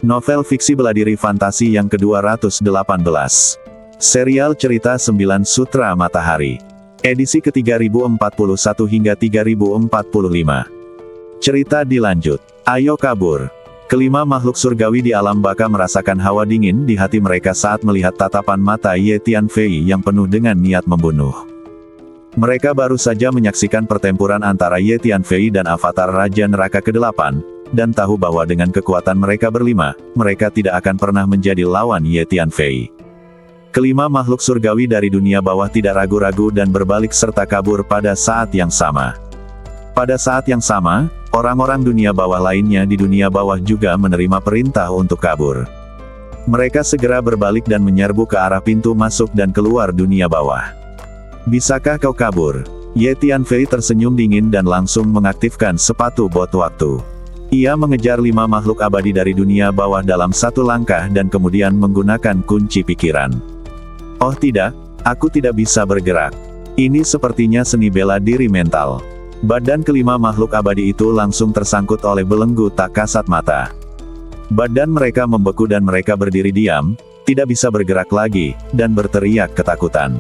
Novel fiksi bela diri fantasi yang ke-218. Serial cerita 9 Sutra Matahari. Edisi ke-3041 hingga 3045. Cerita dilanjut. Ayo kabur. Kelima makhluk surgawi di alam baka merasakan hawa dingin di hati mereka saat melihat tatapan mata Ye Tianfei yang penuh dengan niat membunuh. Mereka baru saja menyaksikan pertempuran antara Ye Tianfei dan avatar Raja Neraka ke-8, dan tahu bahwa dengan kekuatan mereka berlima, mereka tidak akan pernah menjadi lawan Ye Tianfei. Kelima makhluk surgawi dari dunia bawah tidak ragu-ragu dan berbalik serta kabur pada saat yang sama. Pada saat yang sama, orang-orang dunia bawah lainnya di dunia bawah juga menerima perintah untuk kabur. Mereka segera berbalik dan menyerbu ke arah pintu masuk dan keluar dunia bawah. Bisakah kau kabur? Ye Tianfei tersenyum dingin dan langsung mengaktifkan sepatu bot waktu. Ia mengejar 5 makhluk abadi dari dunia bawah dalam satu langkah dan kemudian menggunakan kunci pikiran. Oh tidak, aku tidak bisa bergerak. Ini sepertinya seni bela diri mental. Badan kelima makhluk abadi itu langsung tersangkut oleh belenggu tak kasat mata. Badan mereka membeku dan mereka berdiri diam, tidak bisa bergerak lagi, dan berteriak ketakutan.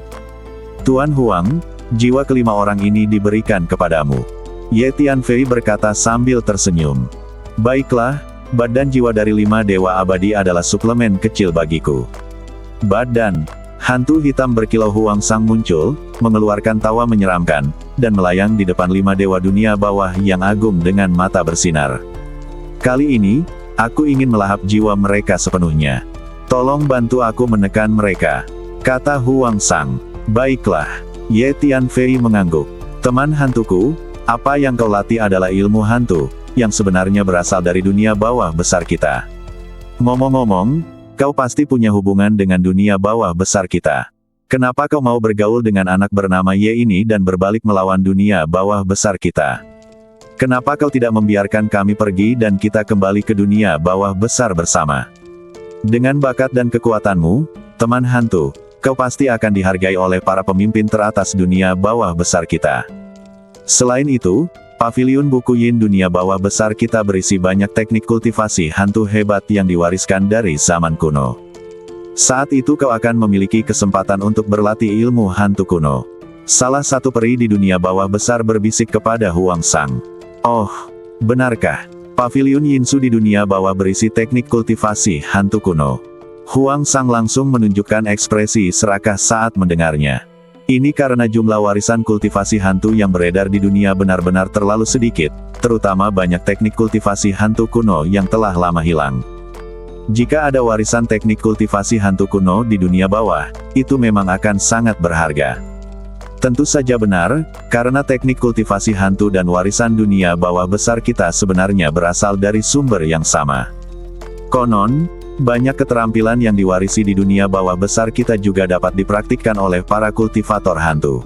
Tuan Huang, jiwa kelima orang ini diberikan kepadamu. Ye Tianfei berkata sambil tersenyum. Baiklah, badan jiwa dari 5 dewa abadi adalah suplemen kecil bagiku. Badan hantu hitam berkilau Huang Sang muncul, mengeluarkan tawa menyeramkan, dan melayang di depan 5 dewa dunia bawah yang agung dengan mata bersinar. Kali ini, aku ingin melahap jiwa mereka sepenuhnya. Tolong bantu aku menekan mereka, kata Huang Sang. Baiklah, Ye Tianfei mengangguk. Teman hantuku, apa yang kau latih adalah ilmu hantu, yang sebenarnya berasal dari dunia bawah besar kita. Ngomong-ngomong, kau pasti punya hubungan dengan dunia bawah besar kita. Kenapa kau mau bergaul dengan anak bernama Ye ini dan berbalik melawan dunia bawah besar kita? Kenapa kau tidak membiarkan kami pergi dan kita kembali ke dunia bawah besar bersama? Dengan bakat dan kekuatanmu, teman hantu, kau pasti akan dihargai oleh para pemimpin teratas dunia bawah besar kita. Selain itu, pavilion buku Yin dunia bawah besar kita berisi banyak teknik kultivasi hantu hebat yang diwariskan dari zaman kuno. Saat itu kau akan memiliki kesempatan untuk berlatih ilmu hantu kuno. Salah satu peri di dunia bawah besar berbisik kepada Huang Sang. Oh, benarkah? Pavilion Yinsu di dunia bawah berisi teknik kultivasi hantu kuno. Huang Sang langsung menunjukkan ekspresi serakah saat mendengarnya. Ini karena jumlah warisan kultivasi hantu yang beredar di dunia benar-benar terlalu sedikit, terutama banyak teknik kultivasi hantu kuno yang telah lama hilang. Jika ada warisan teknik kultivasi hantu kuno di dunia bawah, itu memang akan sangat berharga. Tentu saja benar, karena teknik kultivasi hantu dan warisan dunia bawah besar kita sebenarnya berasal dari sumber yang sama. Konon, banyak keterampilan yang diwarisi di dunia bawah besar kita juga dapat dipraktikkan oleh para kultivator hantu.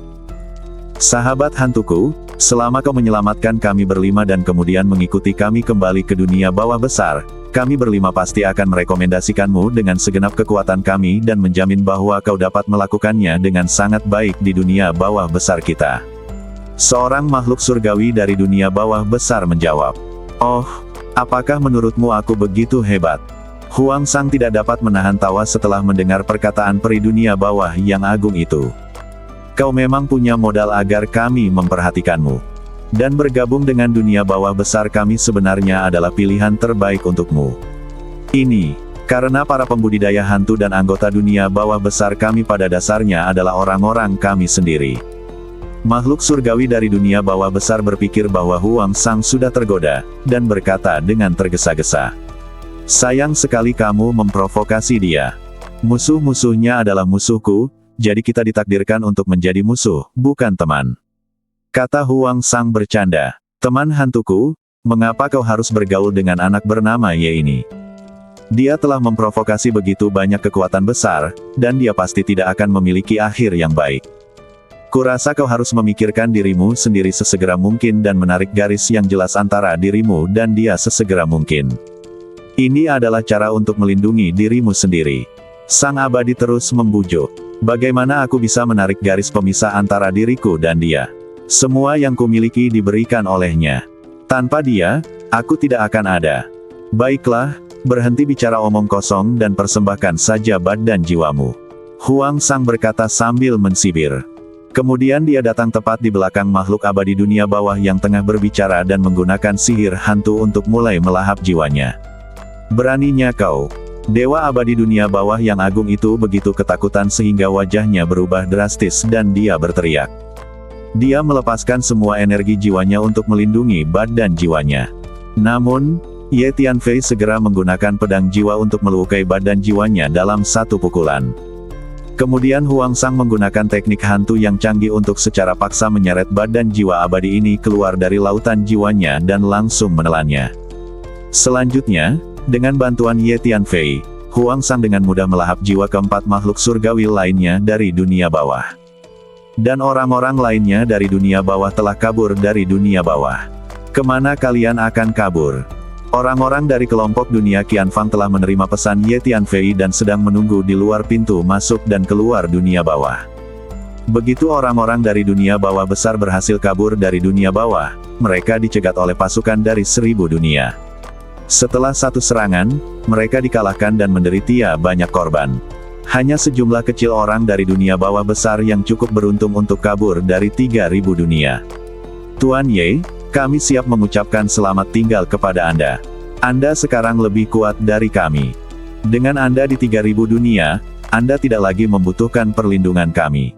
Sahabat hantuku, selama kau menyelamatkan kami berlima dan kemudian mengikuti kami kembali ke dunia bawah besar, kami berlima pasti akan merekomendasikanmu dengan segenap kekuatan kami dan menjamin bahwa kau dapat melakukannya dengan sangat baik di dunia bawah besar kita. Seorang makhluk surgawi dari dunia bawah besar menjawab. Oh, apakah menurutmu aku begitu hebat? Huang Sang tidak dapat menahan tawa setelah mendengar perkataan peri dunia bawah yang agung itu. Kau memang punya modal agar kami memperhatikanmu. Dan bergabung dengan dunia bawah besar kami sebenarnya adalah pilihan terbaik untukmu. Ini, karena para pembudidaya hantu dan anggota dunia bawah besar kami pada dasarnya adalah orang-orang kami sendiri. Makhluk surgawi dari dunia bawah besar berpikir bahwa Huang Sang sudah tergoda, dan berkata dengan tergesa-gesa. Sayang sekali kamu memprovokasi dia. Musuh-musuhnya adalah musuhku, jadi kita ditakdirkan untuk menjadi musuh, bukan teman. Kata Huang Sang bercanda. Teman hantuku, mengapa kau harus bergaul dengan anak bernama Ye ini? Dia telah memprovokasi begitu banyak kekuatan besar, dan dia pasti tidak akan memiliki akhir yang baik. Kurasa kau harus memikirkan dirimu sendiri sesegera mungkin dan menarik garis yang jelas antara dirimu dan dia sesegera mungkin. Ini adalah cara untuk melindungi dirimu sendiri. Sang abadi terus membujuk. Bagaimana aku bisa menarik garis pemisah antara diriku dan dia? Semua yang kumiliki diberikan olehnya. Tanpa dia, aku tidak akan ada. Baiklah, berhenti bicara omong kosong dan persembahkan saja badan jiwamu. Huang Sang berkata sambil mensibir. Kemudian dia datang tepat di belakang makhluk abadi dunia bawah yang tengah berbicara dan menggunakan sihir hantu untuk mulai melahap jiwanya. Beraninya kau. Dewa abadi dunia bawah yang agung itu begitu ketakutan sehingga wajahnya berubah drastis dan dia berteriak. Dia melepaskan semua energi jiwanya untuk melindungi badan jiwanya. Namun, Ye Tianfei segera menggunakan pedang jiwa untuk melukai badan jiwanya dalam satu pukulan. Kemudian Huang Sang menggunakan teknik hantu yang canggih untuk secara paksa menyeret badan jiwa abadi ini keluar dari lautan jiwanya dan langsung menelannya. Selanjutnya, dengan bantuan Ye Tianfei, Huang Sang dengan mudah melahap jiwa keempat makhluk surgawi lainnya dari dunia bawah. Dan orang-orang lainnya dari dunia bawah telah kabur dari dunia bawah. Kemana kalian akan kabur? Orang-orang dari kelompok dunia Qianfang telah menerima pesan Ye Tianfei dan sedang menunggu di luar pintu masuk dan keluar dunia bawah. Begitu orang-orang dari dunia bawah besar berhasil kabur dari dunia bawah, mereka dicegat oleh pasukan dari 1000 dunia. Setelah satu serangan, mereka dikalahkan dan menderita banyak korban. Hanya sejumlah kecil orang dari dunia bawah besar yang cukup beruntung untuk kabur dari 3000 dunia. Tuan Ye, kami siap mengucapkan selamat tinggal kepada Anda. Anda sekarang lebih kuat dari kami. Dengan Anda di 3000 dunia, Anda tidak lagi membutuhkan perlindungan kami.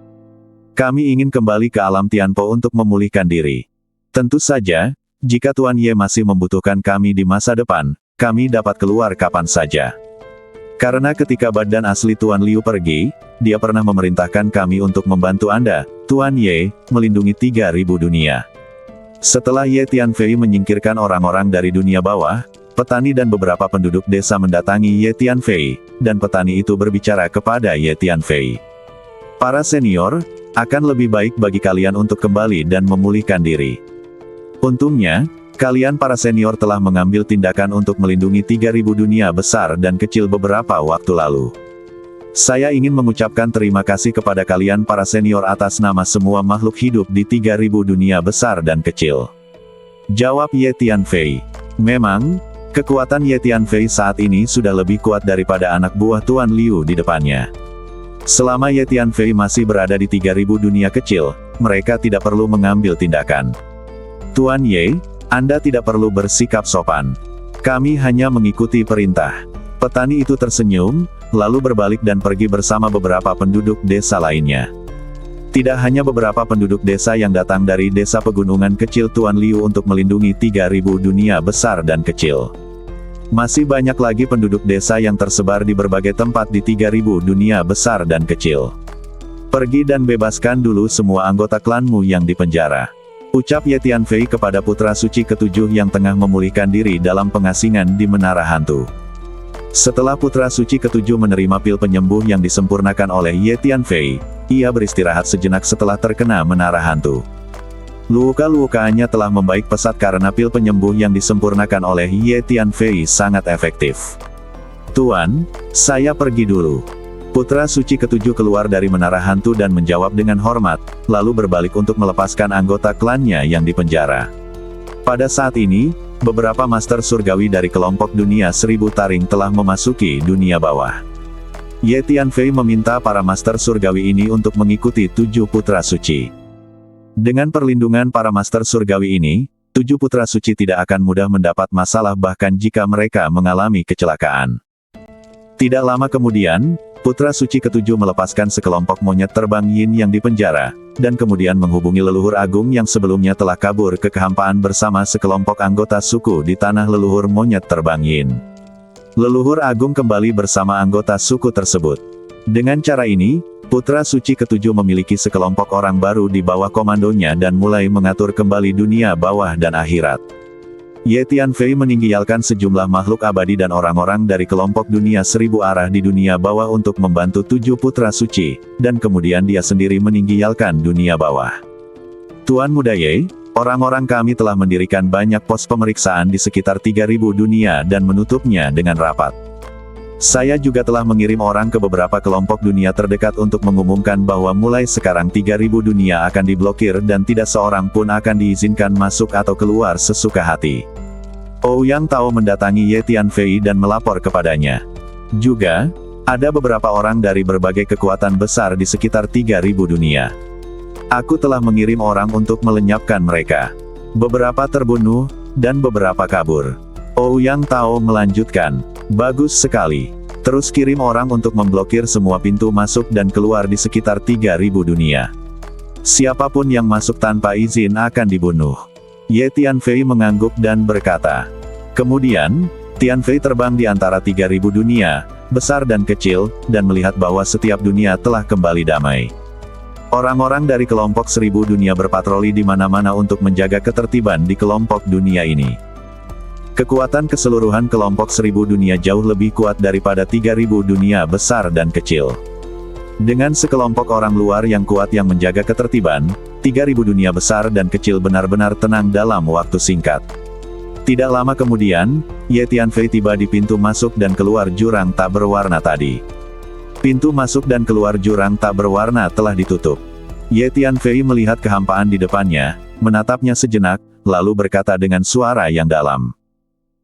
Kami ingin kembali ke alam Tianpo untuk memulihkan diri. Tentu saja, jika Tuan Ye masih membutuhkan kami di masa depan, kami dapat keluar kapan saja. Karena ketika badan asli Tuan Liu pergi, dia pernah memerintahkan kami untuk membantu Anda, Tuan Ye, melindungi 3000 dunia. Setelah Ye Tianfei menyingkirkan orang-orang dari dunia bawah, petani dan beberapa penduduk desa mendatangi Ye Tianfei, dan petani itu berbicara kepada Ye Tianfei. Para senior, akan lebih baik bagi kalian untuk kembali dan memulihkan diri. Untungnya, kalian para senior telah mengambil tindakan untuk melindungi 3000 dunia besar dan kecil beberapa waktu lalu. Saya ingin mengucapkan terima kasih kepada kalian para senior atas nama semua makhluk hidup di 3000 dunia besar dan kecil. Jawab Ye Tianfei. Memang, kekuatan Ye Tianfei saat ini sudah lebih kuat daripada anak buah Tuan Liu di depannya. Selama Ye Tianfei masih berada di 3000 dunia kecil, mereka tidak perlu mengambil tindakan. Tuan Ye, Anda tidak perlu bersikap sopan. Kami hanya mengikuti perintah. Petani itu tersenyum, lalu berbalik dan pergi bersama beberapa penduduk desa lainnya. Tidak hanya beberapa penduduk desa yang datang dari desa pegunungan kecil Tuan Liu untuk melindungi 3000 dunia besar dan kecil. Masih banyak lagi penduduk desa yang tersebar di berbagai tempat di 3000 dunia besar dan kecil. Pergi dan bebaskan dulu semua anggota klanmu yang dipenjara. Ucap Ye Tianfei kepada putra suci ketujuh yang tengah memulihkan diri dalam pengasingan di Menara Hantu. Setelah putra suci ketujuh menerima pil penyembuh yang disempurnakan oleh Ye Tianfei, ia beristirahat sejenak setelah terkena menara hantu. Luka-lukanya telah membaik pesat karena pil penyembuh yang disempurnakan oleh Ye Tianfei sangat efektif. Tuan, saya pergi dulu. Putra suci ketujuh keluar dari menara hantu dan menjawab dengan hormat, lalu berbalik untuk melepaskan anggota klannya yang dipenjara. Pada saat ini, beberapa master surgawi dari kelompok dunia 1000 taring telah memasuki dunia bawah. Ye Tianfei meminta para master surgawi ini untuk mengikuti 7 putra suci. Dengan perlindungan para master surgawi ini, 7 putra suci tidak akan mudah mendapat masalah bahkan jika mereka mengalami kecelakaan. Tidak lama kemudian, putra suci ketujuh melepaskan sekelompok monyet terbang Yin yang dipenjara, dan kemudian menghubungi leluhur agung yang sebelumnya telah kabur ke kehampaan bersama sekelompok anggota suku di tanah leluhur monyet terbang Yin. Leluhur agung kembali bersama anggota suku tersebut. Dengan cara ini, putra suci ketujuh memiliki sekelompok orang baru di bawah komandonya dan mulai mengatur kembali dunia bawah dan akhirat. Ye Tianfei meninggalkan sejumlah makhluk abadi dan orang-orang dari kelompok dunia 1000 arah di dunia bawah untuk membantu 7 putra suci, dan kemudian dia sendiri meninggalkan dunia bawah. Tuan Muda Ye, orang-orang kami telah mendirikan banyak pos pemeriksaan di sekitar 3000 dunia dan menutupnya dengan rapat. Saya juga telah mengirim orang ke beberapa kelompok dunia terdekat untuk mengumumkan bahwa mulai sekarang 3000 dunia akan diblokir dan tidak seorang pun akan diizinkan masuk atau keluar sesuka hati. Ouyang Tao mendatangi Ye Tianfei dan melapor kepadanya. Juga, ada beberapa orang dari berbagai kekuatan besar di sekitar 3.000 dunia. Aku telah mengirim orang untuk melenyapkan mereka. Beberapa terbunuh, dan beberapa kabur. Ouyang Tao melanjutkan, bagus sekali. Terus kirim orang untuk memblokir semua pintu masuk dan keluar di sekitar 3.000 dunia. Siapapun yang masuk tanpa izin akan dibunuh. Ye Tianfei mengangguk dan berkata. Kemudian, Tianfei terbang di antara 3.000 dunia, besar dan kecil, dan melihat bahwa setiap dunia telah kembali damai. Orang-orang dari kelompok 1.000 dunia berpatroli di mana-mana untuk menjaga ketertiban di kelompok dunia ini. Kekuatan keseluruhan kelompok 1.000 dunia jauh lebih kuat daripada 3.000 dunia besar dan kecil. Dengan sekelompok orang luar yang kuat yang menjaga ketertiban, 3.000 dunia besar dan kecil benar-benar tenang dalam waktu singkat. Tidak lama kemudian, Ye Tianfei tiba di pintu masuk dan keluar jurang tak berwarna tadi. Pintu masuk dan keluar jurang tak berwarna telah ditutup. Ye Tianfei melihat kehampaan di depannya, menatapnya sejenak, lalu berkata dengan suara yang dalam.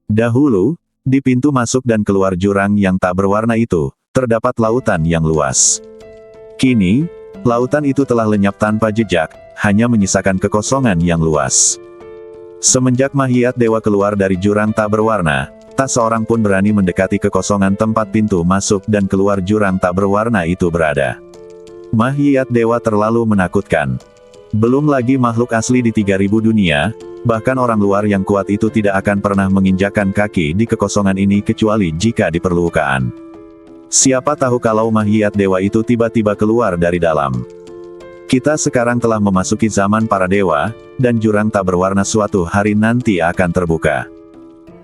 Dahulu, di pintu masuk dan keluar jurang yang tak berwarna itu, terdapat lautan yang luas. Kini, lautan itu telah lenyap tanpa jejak, hanya menyisakan kekosongan yang luas. Semenjak Mahiat Dewa keluar dari jurang tak berwarna, tak seorang pun berani mendekati kekosongan tempat pintu masuk dan keluar jurang tak berwarna itu berada. Mahiat Dewa terlalu menakutkan. Belum lagi makhluk asli di 3.000 dunia, bahkan orang luar yang kuat itu tidak akan pernah menginjakkan kaki di kekosongan ini kecuali jika diperlukan. Siapa tahu kalau Mahiat Dewa itu tiba-tiba keluar dari dalam. Kita sekarang telah memasuki zaman para dewa, dan jurang tak berwarna suatu hari nanti akan terbuka.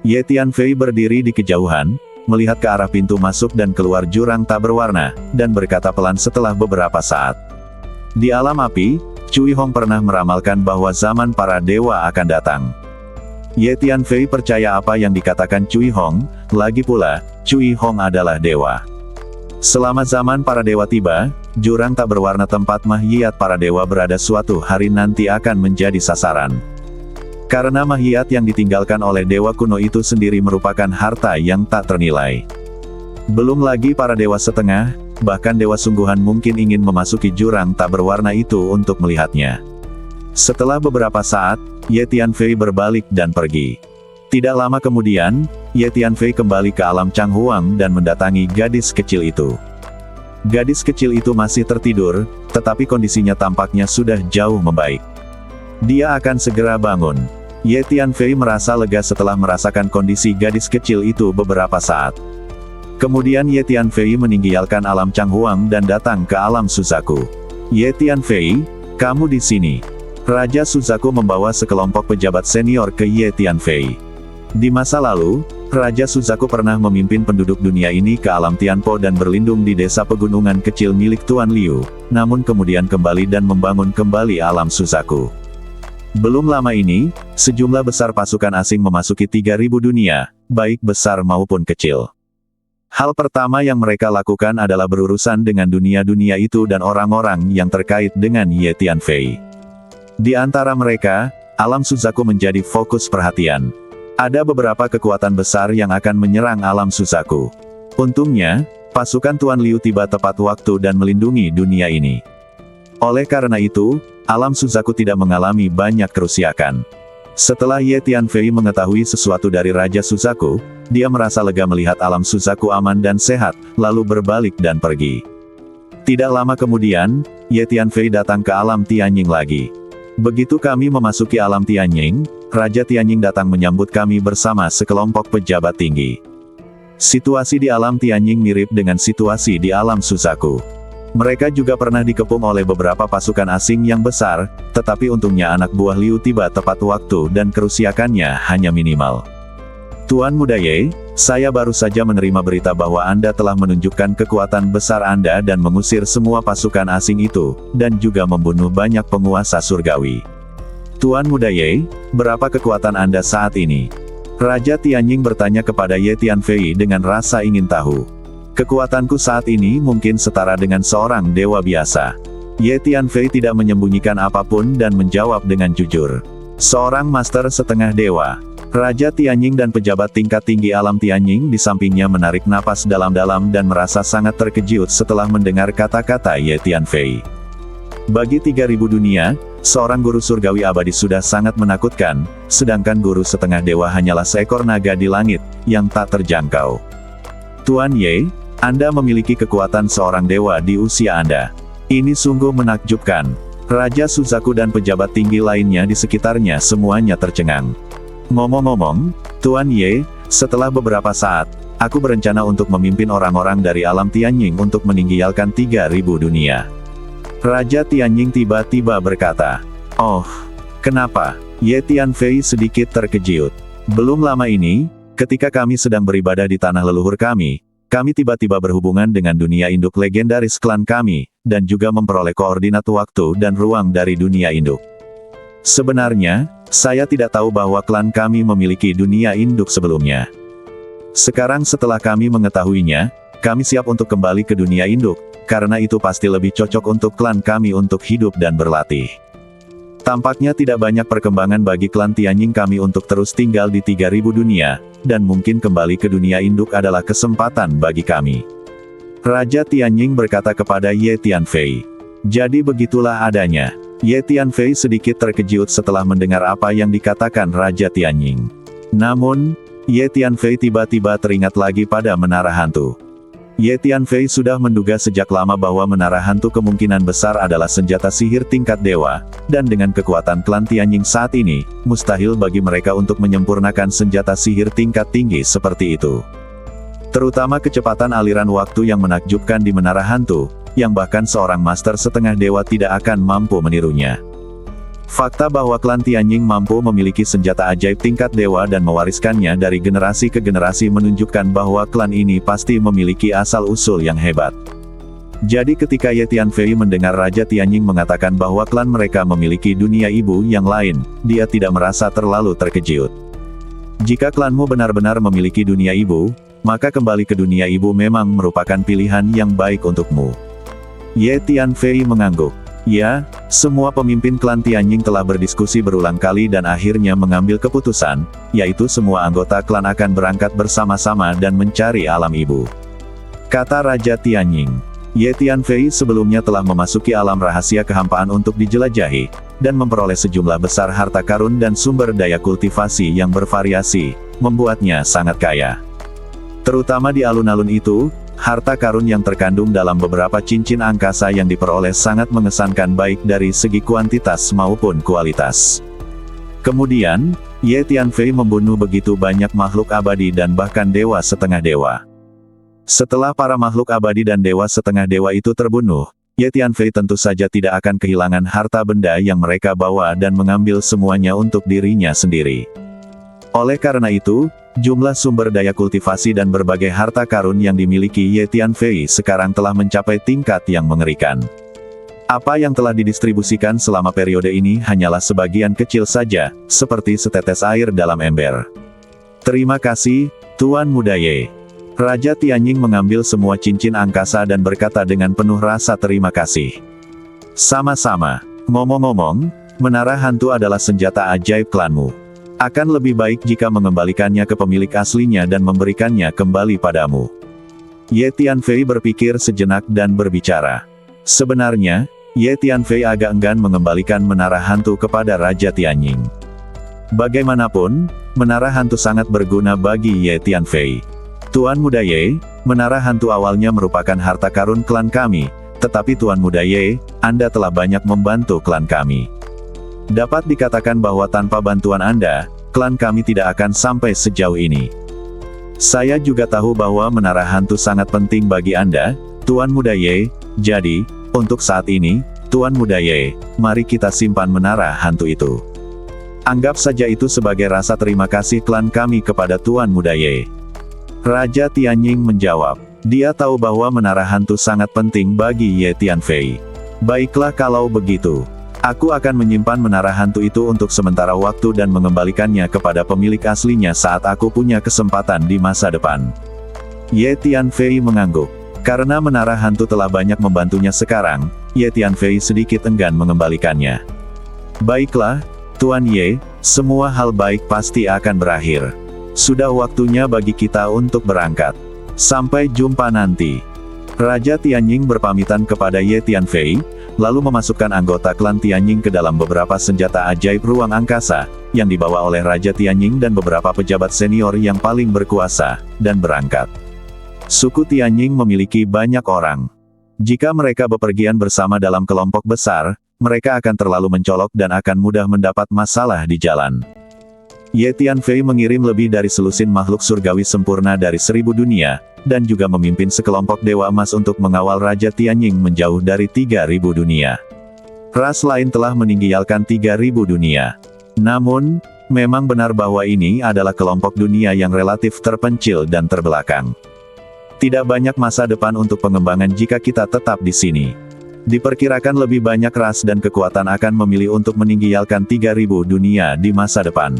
Ye Tianfei berdiri di kejauhan, melihat ke arah pintu masuk dan keluar jurang tak berwarna, dan berkata pelan setelah beberapa saat. Di alam api, Cui Hong pernah meramalkan bahwa zaman para dewa akan datang. Ye Tianfei percaya apa yang dikatakan Cui Hong, lagi pula, Cui Hong adalah dewa. Selama zaman para dewa tiba, jurang tak berwarna tempat mahiat para dewa berada suatu hari nanti akan menjadi sasaran. Karena mahiat yang ditinggalkan oleh dewa kuno itu sendiri merupakan harta yang tak ternilai. Belum lagi para dewa setengah, bahkan dewa sungguhan mungkin ingin memasuki jurang tak berwarna itu untuk melihatnya. Setelah beberapa saat, Ye Tianfei berbalik dan pergi. Tidak lama kemudian, Ye Tianfei kembali ke alam Changhuang dan mendatangi gadis kecil itu. Gadis kecil itu masih tertidur, tetapi kondisinya tampaknya sudah jauh membaik. Dia akan segera bangun. Ye Tianfei merasa lega setelah merasakan kondisi gadis kecil itu beberapa saat. Kemudian Ye Tianfei meninggalkan alam Changhuang dan datang ke alam Suzaku. Ye Tianfei, kamu di sini. Raja Suzaku membawa sekelompok pejabat senior ke Ye Tianfei. Di masa lalu, Raja Suzaku pernah memimpin penduduk dunia ini ke alam Tianpo dan berlindung di desa pegunungan kecil milik Tuan Liu, namun kemudian kembali dan membangun kembali alam Suzaku. Belum lama ini, sejumlah besar pasukan asing memasuki 3.000 dunia, baik besar maupun kecil. Hal pertama yang mereka lakukan adalah berurusan dengan dunia-dunia itu dan orang-orang yang terkait dengan Ye Tianfei. Di antara mereka, alam Suzaku menjadi fokus perhatian. Ada beberapa kekuatan besar yang akan menyerang alam Suzaku. Untungnya, pasukan Tuan Liu tiba tepat waktu dan melindungi dunia ini. Oleh karena itu, alam Suzaku tidak mengalami banyak kerusakan. Setelah Ye Tianfei mengetahui sesuatu dari Raja Suzaku, dia merasa lega melihat alam Suzaku aman dan sehat, lalu berbalik dan pergi. Tidak lama kemudian, Ye Tianfei datang ke alam Tianying lagi. Begitu kami memasuki alam Tianying, Raja Tianying datang menyambut kami bersama sekelompok pejabat tinggi. Situasi di alam Tianying mirip dengan situasi di alam Suzaku. Mereka juga pernah dikepung oleh beberapa pasukan asing yang besar, tetapi untungnya anak buah Liu tiba tepat waktu dan kerusakannya hanya minimal. Tuan Muda Ye, saya baru saja menerima berita bahwa Anda telah menunjukkan kekuatan besar Anda dan mengusir semua pasukan asing itu, dan juga membunuh banyak penguasa surgawi. Tuan Muda Ye, berapa kekuatan Anda saat ini? Raja Tianying bertanya kepada Ye Tianfei dengan rasa ingin tahu. Kekuatanku saat ini mungkin setara dengan seorang dewa biasa. Ye Tianfei tidak menyembunyikan apapun dan menjawab dengan jujur. Seorang master setengah dewa. Raja Tianying dan pejabat tingkat tinggi alam Tianying di sampingnya menarik napas dalam-dalam dan merasa sangat terkejut setelah mendengar kata-kata Ye Tianfei. Bagi 3.000 dunia, seorang guru surgawi abadi sudah sangat menakutkan, sedangkan guru setengah dewa hanyalah seekor naga di langit, yang tak terjangkau. Tuan Ye, Anda memiliki kekuatan seorang dewa di usia Anda. Ini sungguh menakjubkan. Raja Suzaku dan pejabat tinggi lainnya di sekitarnya semuanya tercengang. Ngomong-ngomong, Tuan Ye, setelah beberapa saat, aku berencana untuk memimpin orang-orang dari alam Tianying untuk meninggalkan 3.000 dunia. Raja Tianying tiba-tiba berkata, "Oh, kenapa?" Ye Tianfei sedikit terkejut. Belum lama ini, ketika kami sedang beribadah di tanah leluhur kami tiba-tiba berhubungan dengan dunia induk legendaris klan kami, dan juga memperoleh koordinat waktu dan ruang dari dunia induk. Sebenarnya, saya tidak tahu bahwa klan kami memiliki dunia induk sebelumnya. Sekarang setelah kami mengetahuinya, kami siap untuk kembali ke dunia induk, karena itu pasti lebih cocok untuk klan kami untuk hidup dan berlatih. Tampaknya tidak banyak perkembangan bagi klan Tianying kami untuk terus tinggal di 3.000 dunia, dan mungkin kembali ke dunia induk adalah kesempatan bagi kami. Raja Tianying berkata kepada Ye Tianfei. Jadi begitulah adanya. Ye Tianfei sedikit terkejut setelah mendengar apa yang dikatakan Raja Tianying. Namun, Ye Tianfei tiba-tiba teringat lagi pada menara hantu. Ye Tianfei sudah menduga sejak lama bahwa menara hantu kemungkinan besar adalah senjata sihir tingkat dewa, dan dengan kekuatan klan Tianying saat ini, mustahil bagi mereka untuk menyempurnakan senjata sihir tingkat tinggi seperti itu. Terutama kecepatan aliran waktu yang menakjubkan di menara hantu, yang bahkan seorang master setengah dewa tidak akan mampu menirunya. Fakta bahwa klan Tianying mampu memiliki senjata ajaib tingkat dewa dan mewariskannya dari generasi ke generasi menunjukkan bahwa klan ini pasti memiliki asal-usul yang hebat. Jadi ketika Ye Tianfei mendengar Raja Tianying mengatakan bahwa klan mereka memiliki dunia ibu yang lain, dia tidak merasa terlalu terkejut. Jika klanmu benar-benar memiliki dunia ibu, maka kembali ke dunia ibu memang merupakan pilihan yang baik untukmu. Ye Tianfei mengangguk. Ya, semua pemimpin klan Tianying telah berdiskusi berulang kali dan akhirnya mengambil keputusan, yaitu semua anggota klan akan berangkat bersama-sama dan mencari alam ibu. Kata Raja Tianying. Ye Tianfei sebelumnya telah memasuki alam rahasia kehampaan untuk dijelajahi, dan memperoleh sejumlah besar harta karun dan sumber daya kultivasi yang bervariasi, membuatnya sangat kaya. Terutama di alun-alun itu, harta karun yang terkandung dalam beberapa cincin angkasa yang diperoleh sangat mengesankan baik dari segi kuantitas maupun kualitas. Kemudian, Ye Tianfei membunuh begitu banyak makhluk abadi dan bahkan dewa setengah dewa. Setelah para makhluk abadi dan dewa setengah dewa itu terbunuh, Ye Tianfei tentu saja tidak akan kehilangan harta benda yang mereka bawa dan mengambil semuanya untuk dirinya sendiri. Oleh karena itu, jumlah sumber daya kultivasi dan berbagai harta karun yang dimiliki Ye Tianfei sekarang telah mencapai tingkat yang mengerikan. Apa yang telah didistribusikan selama periode ini hanyalah sebagian kecil saja, seperti setetes air dalam ember. Terima kasih, Tuan Muda Ye. Raja Tianying mengambil semua cincin angkasa dan berkata dengan penuh rasa terima kasih. Sama-sama. Ngomong-ngomong, menara hantu adalah senjata ajaib klanmu. Akan lebih baik jika mengembalikannya ke pemilik aslinya dan memberikannya kembali padamu. Ye Tianfei berpikir sejenak dan berbicara. Sebenarnya, Ye Tianfei agak enggan mengembalikan menara hantu kepada Raja Tianying. Bagaimanapun, menara hantu sangat berguna bagi Ye Tianfei. Tuan Muda Ye, menara hantu awalnya merupakan harta karun klan kami, tetapi Tuan Muda Ye, Anda telah banyak membantu klan kami. Dapat dikatakan bahwa tanpa bantuan Anda, klan kami tidak akan sampai sejauh ini. Saya juga tahu bahwa menara hantu sangat penting bagi Anda, Tuan Muda Ye, jadi, untuk saat ini, Tuan Muda Ye, mari kita simpan menara hantu itu. Anggap saja itu sebagai rasa terima kasih klan kami kepada Tuan Muda Ye. Raja Tianying menjawab. Dia tahu bahwa menara hantu sangat penting bagi Ye Tianfei. Baiklah kalau begitu. Aku akan menyimpan menara hantu itu untuk sementara waktu dan mengembalikannya kepada pemilik aslinya saat aku punya kesempatan di masa depan. Ye Tianfei mengangguk. Karena menara hantu telah banyak membantunya sekarang, Ye Tianfei sedikit enggan mengembalikannya. Baiklah, Tuan Ye, Semua hal baik pasti akan berakhir. Sudah waktunya bagi kita untuk berangkat. Sampai jumpa nanti. Raja Tianying berpamitan kepada Ye Tianfei, lalu memasukkan anggota klan Tianying ke dalam beberapa senjata ajaib ruang angkasa, yang dibawa oleh Raja Tianying dan beberapa pejabat senior yang paling berkuasa, dan berangkat. Suku Tianying memiliki banyak orang. Jika mereka bepergian bersama dalam kelompok besar, mereka akan terlalu mencolok dan akan mudah mendapat masalah di jalan. Ye Tianfei mengirim lebih dari selusin makhluk surgawi sempurna dari 1000 dunia, dan juga memimpin sekelompok Dewa Emas untuk mengawal Raja Tianying menjauh dari 3000 dunia. Ras lain telah meninggalkan 3000 dunia. Namun, memang benar bahwa ini adalah kelompok dunia yang relatif terpencil dan terbelakang. Tidak banyak masa depan untuk pengembangan jika kita tetap di sini. Diperkirakan lebih banyak ras dan kekuatan akan memilih untuk meninggalkan 3000 dunia di masa depan.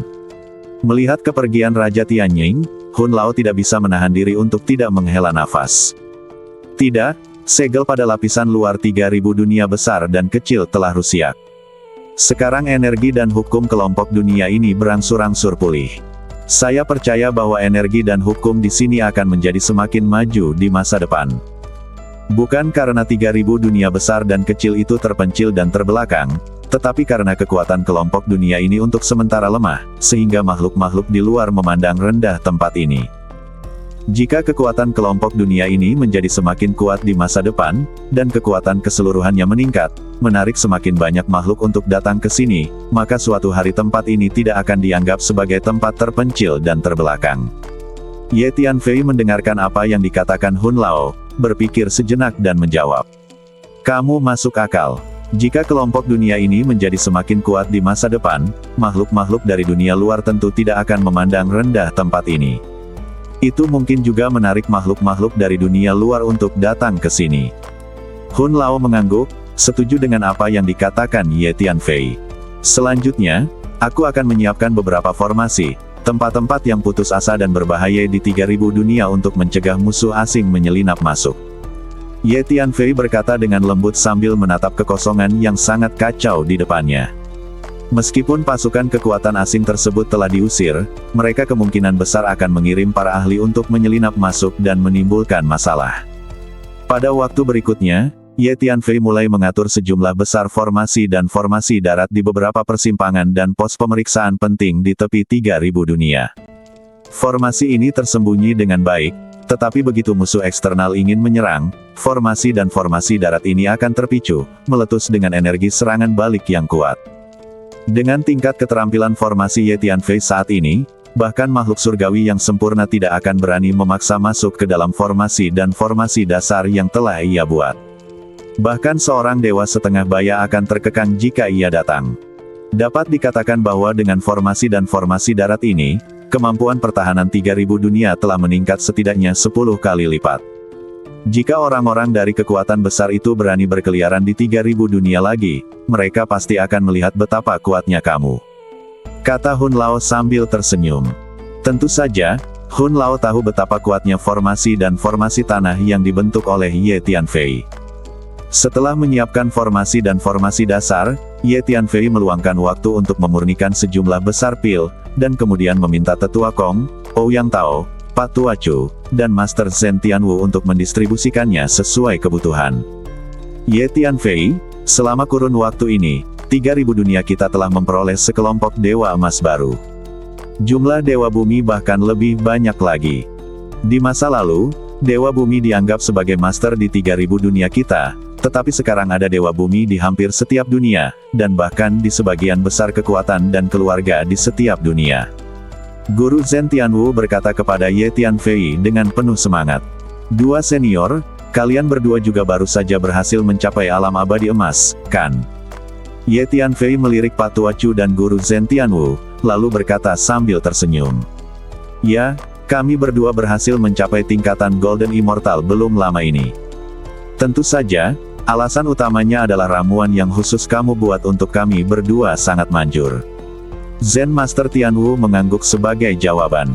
Melihat kepergian Raja Tianying, Hun Lao tidak bisa menahan diri untuk tidak menghela nafas. Tidak, segel pada lapisan luar 3000 dunia besar dan kecil telah rusak. Sekarang energi dan hukum kelompok dunia ini berangsur-angsur pulih. Saya percaya bahwa energi dan hukum di sini akan menjadi semakin maju di masa depan. Bukan karena 3000 dunia besar dan kecil itu terpencil dan terbelakang, tetapi karena kekuatan kelompok dunia ini untuk sementara lemah, sehingga makhluk-makhluk di luar memandang rendah tempat ini. Jika kekuatan kelompok dunia ini menjadi semakin kuat di masa depan, dan kekuatan keseluruhannya meningkat, menarik semakin banyak makhluk untuk datang ke sini, maka suatu hari tempat ini tidak akan dianggap sebagai tempat terpencil dan terbelakang. Ye Tianfei mendengarkan apa yang dikatakan Hun Lao, berpikir sejenak dan menjawab. Kamu masuk akal. Jika kelompok dunia ini menjadi semakin kuat di masa depan, makhluk-makhluk dari dunia luar tentu tidak akan memandang rendah tempat ini. Itu mungkin juga menarik makhluk-makhluk dari dunia luar untuk datang ke sini. Hun Lao mengangguk, setuju dengan apa yang dikatakan Ye Tianfei. Selanjutnya, aku akan menyiapkan beberapa formasi, tempat-tempat yang putus asa dan berbahaya di 3000 dunia untuk mencegah musuh asing menyelinap masuk. Ye Tianfei berkata dengan lembut sambil menatap kekosongan yang sangat kacau di depannya. Meskipun pasukan kekuatan asing tersebut telah diusir, mereka kemungkinan besar akan mengirim para ahli untuk menyelinap masuk dan menimbulkan masalah. Pada waktu berikutnya, Ye Tianfei mulai mengatur sejumlah besar formasi dan formasi darat di beberapa persimpangan dan pos pemeriksaan penting di tepi 3000 dunia. Formasi ini tersembunyi dengan baik, tetapi begitu musuh eksternal ingin menyerang, formasi dan formasi darat ini akan terpicu, meletus dengan energi serangan balik yang kuat. Dengan tingkat keterampilan formasi Ye Tianfei saat ini, bahkan makhluk surgawi yang sempurna tidak akan berani memaksa masuk ke dalam formasi dan formasi dasar yang telah ia buat. Bahkan seorang dewa setengah baya akan terkekang jika ia datang. Dapat dikatakan bahwa dengan formasi dan formasi darat ini, kemampuan pertahanan 3000 dunia telah meningkat setidaknya 10 kali lipat. Jika orang-orang dari kekuatan besar itu berani berkeliaran di 3000 dunia lagi, mereka pasti akan melihat betapa kuatnya kamu. Kata Hun Lao sambil tersenyum. Tentu saja, Hun Lao tahu betapa kuatnya formasi dan formasi tanah yang dibentuk oleh Ye Tianfei. Setelah menyiapkan formasi dan formasi dasar, Ye Tianfei meluangkan waktu untuk memurnikan sejumlah besar pil, dan kemudian meminta Tetua Kong, Ouyang Tao, Pak Tua Chu, dan Master Zhen Tianwu untuk mendistribusikannya sesuai kebutuhan. Ye Tianfei, selama kurun waktu ini, 3000 dunia kita telah memperoleh sekelompok dewa emas baru. Jumlah dewa bumi bahkan lebih banyak lagi. Di masa lalu, dewa bumi dianggap sebagai master di 3000 dunia kita, tetapi sekarang ada dewa bumi di hampir setiap dunia, dan bahkan di sebagian besar kekuatan dan keluarga di setiap dunia. Guru Zhen Tianwu berkata kepada Ye Tianfei dengan penuh semangat. Dua senior, kalian berdua juga baru saja berhasil mencapai alam abadi emas, kan? Ye Tianfei melirik Pak Tua Chu dan Guru Zhen Tianwu, lalu berkata sambil tersenyum. Ya, kami berdua berhasil mencapai tingkatan Golden Immortal belum lama ini. Tentu saja, alasan utamanya adalah ramuan yang khusus kamu buat untuk kami berdua sangat manjur. Zen Master Tianwu mengangguk sebagai jawaban.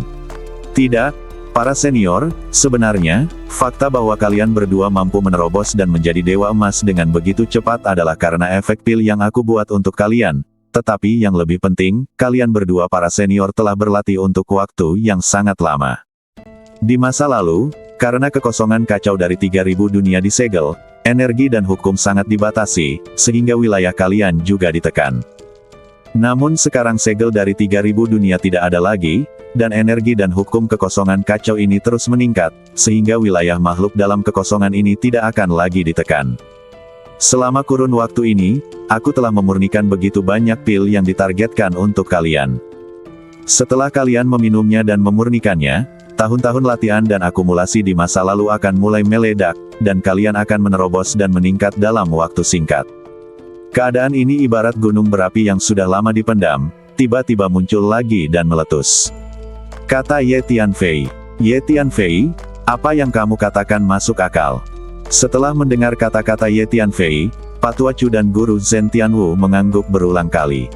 Tidak, para senior, sebenarnya, fakta bahwa kalian berdua mampu menerobos dan menjadi dewa emas dengan begitu cepat adalah karena efek pil yang aku buat untuk kalian, Tetapi yang lebih penting, kalian berdua para senior telah berlatih untuk waktu yang sangat lama. Di masa lalu, karena kekosongan kacau dari 3000 dunia disegel, energi dan hukum sangat dibatasi, sehingga wilayah kalian juga ditekan. Namun sekarang segel dari 3000 dunia tidak ada lagi, dan energi dan hukum kekosongan kacau ini terus meningkat, sehingga wilayah makhluk dalam kekosongan ini tidak akan lagi ditekan. Selama kurun waktu ini, aku telah memurnikan begitu banyak pil yang ditargetkan untuk kalian. Setelah kalian meminumnya dan memurnikannya, tahun-tahun latihan dan akumulasi di masa lalu akan mulai meledak, dan kalian akan menerobos dan meningkat dalam waktu singkat. Keadaan ini ibarat gunung berapi yang sudah lama dipendam, tiba-tiba muncul lagi dan meletus. Kata Ye Tianfei. Ye Tianfei, apa yang kamu katakan masuk akal. Setelah mendengar kata-kata Ye Tianfei, Patua Chu dan Guru Zhen Tianwu mengangguk berulang kali.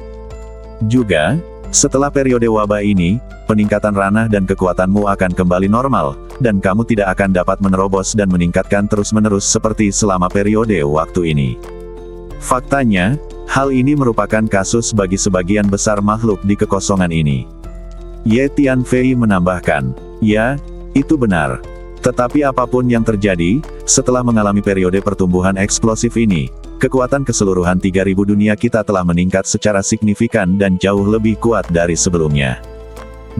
Juga, setelah periode wabah ini, peningkatan ranah dan kekuatanmu akan kembali normal, dan kamu tidak akan dapat menerobos dan meningkatkan terus-menerus seperti selama periode waktu ini. Faktanya, hal ini merupakan kasus bagi sebagian besar makhluk di kekosongan ini. Ye Tianfei menambahkan, ya, itu benar. Tetapi apapun yang terjadi, setelah mengalami periode pertumbuhan eksplosif ini, kekuatan keseluruhan 3000 dunia kita telah meningkat secara signifikan dan jauh lebih kuat dari sebelumnya.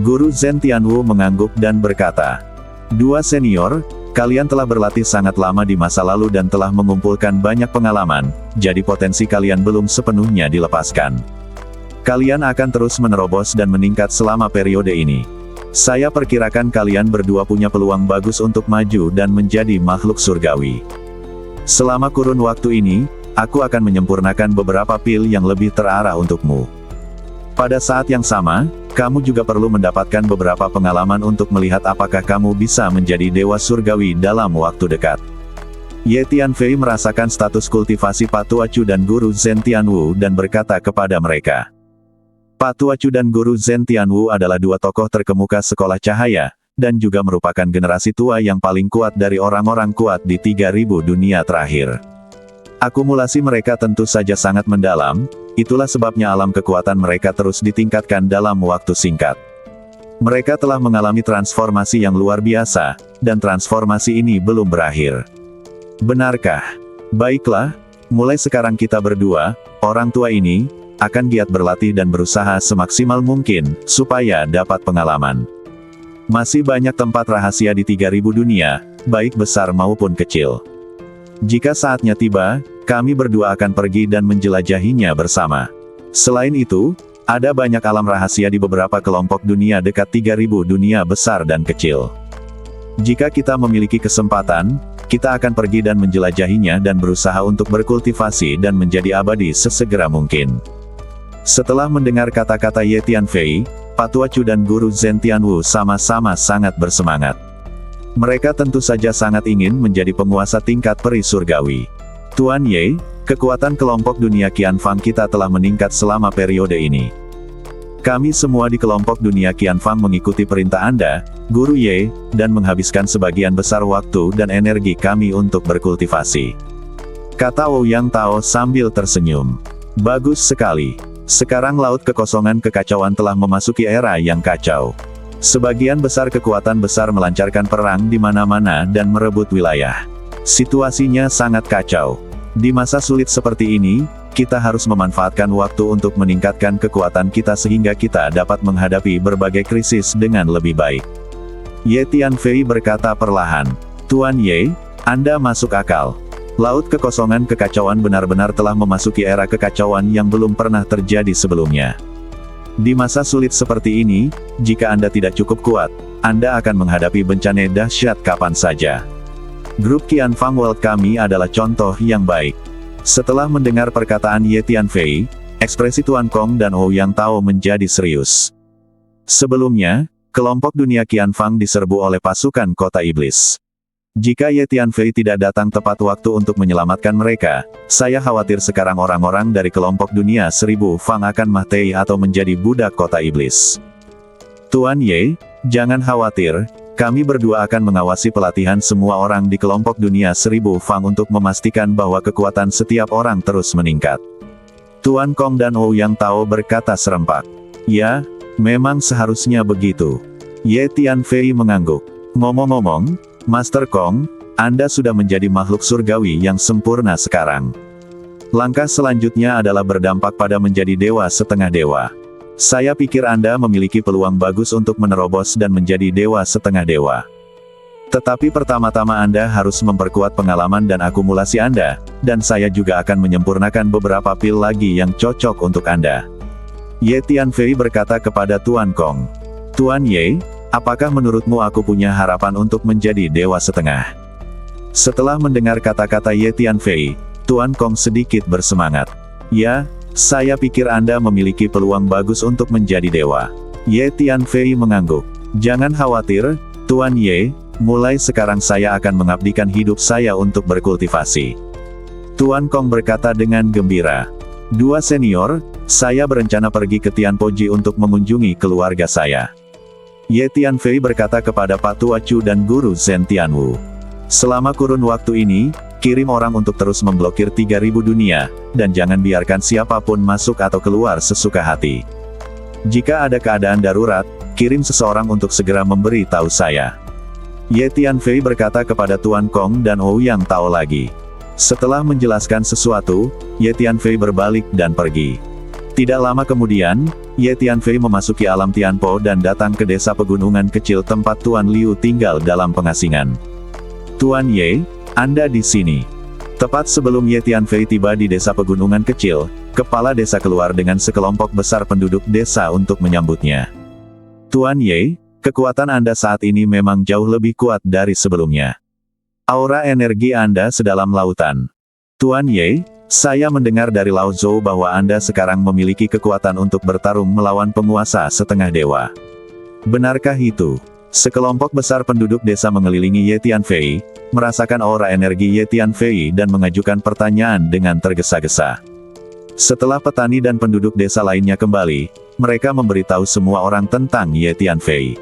Guru Zhen Tianwu mengangguk dan berkata, "Dua senior, kalian telah berlatih sangat lama di masa lalu dan telah mengumpulkan banyak pengalaman, jadi potensi kalian belum sepenuhnya dilepaskan. Kalian akan terus menerobos dan meningkat selama periode ini. Saya perkirakan kalian berdua punya peluang bagus untuk maju dan menjadi makhluk surgawi. Selama kurun waktu ini, aku akan menyempurnakan beberapa pil yang lebih terarah untukmu. Pada saat yang sama, kamu juga perlu mendapatkan beberapa pengalaman untuk melihat apakah kamu bisa menjadi dewa surgawi dalam waktu dekat." Ye Tianfei merasakan status kultivasi Patua Chu dan Guru Zhen Tianwu dan berkata kepada mereka. Patua Chu dan Guru Zhen Tianwu adalah dua tokoh terkemuka sekolah cahaya, dan juga merupakan generasi tua yang paling kuat dari orang-orang kuat di 3000 dunia terakhir. Akumulasi mereka tentu saja sangat mendalam, itulah sebabnya alam kekuatan mereka terus ditingkatkan dalam waktu singkat. Mereka telah mengalami transformasi yang luar biasa, dan transformasi ini belum berakhir. Benarkah? Baiklah, mulai sekarang kita berdua, orang tua ini, akan giat berlatih dan berusaha semaksimal mungkin, supaya dapat pengalaman. Masih banyak tempat rahasia di 3000 dunia, baik besar maupun kecil. Jika saatnya tiba, kami berdua akan pergi dan menjelajahinya bersama. Selain itu, ada banyak alam rahasia di beberapa kelompok dunia dekat 3000 dunia besar dan kecil. Jika kita memiliki kesempatan, kita akan pergi dan menjelajahinya dan berusaha untuk berkultivasi dan menjadi abadi sesegera mungkin. Setelah mendengar kata-kata Ye Tianfei, Patua Chu dan Guru Zhen Tianwu sama-sama sangat bersemangat. Mereka tentu saja sangat ingin menjadi penguasa tingkat peri surgawi. Tuan Ye, kekuatan kelompok dunia Qianfang kita telah meningkat selama periode ini. Kami semua di kelompok dunia Qianfang mengikuti perintah Anda, Guru Ye, dan menghabiskan sebagian besar waktu dan energi kami untuk berkultivasi. Kata Ouyang Tao sambil tersenyum. Bagus sekali. Sekarang laut kekosongan kekacauan telah memasuki era yang kacau. Sebagian besar kekuatan besar melancarkan perang di mana-mana dan merebut wilayah. Situasinya sangat kacau. Di masa sulit seperti ini, kita harus memanfaatkan waktu untuk meningkatkan kekuatan kita sehingga kita dapat menghadapi berbagai krisis dengan lebih baik. Ye Tianfei berkata perlahan, "Tuan Ye, Anda masuk akal. Laut kekosongan kekacauan benar-benar telah memasuki era kekacauan yang belum pernah terjadi sebelumnya. Di masa sulit seperti ini, jika Anda tidak cukup kuat, Anda akan menghadapi bencana dahsyat kapan saja. Grup Qianfang World kami adalah contoh yang baik." Setelah mendengar perkataan Ye Tianfei, ekspresi Tuan Kong dan Ouyang Tao menjadi serius. Sebelumnya, kelompok dunia Qianfang diserbu oleh pasukan kota iblis. Jika Ye Tianfei tidak datang tepat waktu untuk menyelamatkan mereka, saya khawatir sekarang orang-orang dari kelompok dunia 1000 Fang akan mati atau menjadi budak kota iblis. Tuan Ye, jangan khawatir, kami berdua akan mengawasi pelatihan semua orang di kelompok dunia 1000 Fang untuk memastikan bahwa kekuatan setiap orang terus meningkat. Tuan Kong dan Ouyang Tao berkata serempak. Ya, memang seharusnya begitu. Ye Tianfei mengangguk. Ngomong-ngomong, Master Kong, Anda sudah menjadi makhluk surgawi yang sempurna sekarang. Langkah selanjutnya adalah berdampak pada menjadi dewa setengah dewa. Saya pikir Anda memiliki peluang bagus untuk menerobos dan menjadi dewa setengah dewa. Tetapi pertama-tama Anda harus memperkuat pengalaman dan akumulasi Anda, dan saya juga akan menyempurnakan beberapa pil lagi yang cocok untuk Anda. Ye Tianfei berkata kepada Tuan Kong. Tuan Ye, apakah menurutmu aku punya harapan untuk menjadi dewa setengah? Setelah mendengar kata-kata Ye Tianfei, Tuan Kong sedikit bersemangat. Ya, saya pikir Anda memiliki peluang bagus untuk menjadi dewa. Ye Tianfei mengangguk. Jangan khawatir, Tuan Ye, mulai sekarang saya akan mengabdikan hidup saya untuk berkultivasi. Tuan Kong berkata dengan gembira. Dua senior, saya berencana pergi ke Tianpoji untuk mengunjungi keluarga saya. Ye Tianfei berkata kepada Pak Tua Chu dan Guru Zhen Tianwu. Selama kurun waktu ini, kirim orang untuk terus memblokir 3000 dunia, dan jangan biarkan siapapun masuk atau keluar sesuka hati. Jika ada keadaan darurat, kirim seseorang untuk segera memberi tahu saya. Ye Tianfei berkata kepada Tuan Kong dan Ouyang Tao lagi. Setelah menjelaskan sesuatu, Ye Tianfei berbalik dan pergi. Tidak lama kemudian, Ye Tianfei memasuki alam Tianpo dan datang ke desa pegunungan kecil tempat Tuan Liu tinggal dalam pengasingan. Tuan Ye, Anda di sini. Tepat sebelum Ye Tianfei tiba di desa pegunungan kecil, kepala desa keluar dengan sekelompok besar penduduk desa untuk menyambutnya. Tuan Ye, kekuatan Anda saat ini memang jauh lebih kuat dari sebelumnya. Aura energi Anda sedalam lautan. Tuan Ye, saya mendengar dari Lao Zhou bahwa Anda sekarang memiliki kekuatan untuk bertarung melawan penguasa setengah dewa. Benarkah itu? Sekelompok besar penduduk desa mengelilingi Ye Tianfei, merasakan aura energi Ye Tianfei dan mengajukan pertanyaan dengan tergesa-gesa. Setelah petani dan penduduk desa lainnya kembali, mereka memberitahu semua orang tentang Ye Tianfei.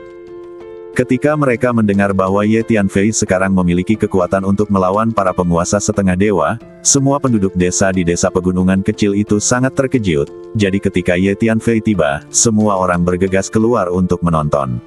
Ketika mereka mendengar bahwa Ye Tianfei sekarang memiliki kekuatan untuk melawan para penguasa setengah dewa, semua penduduk desa di desa pegunungan kecil itu sangat terkejut. Jadi ketika Ye Tianfei tiba, semua orang bergegas keluar untuk menonton.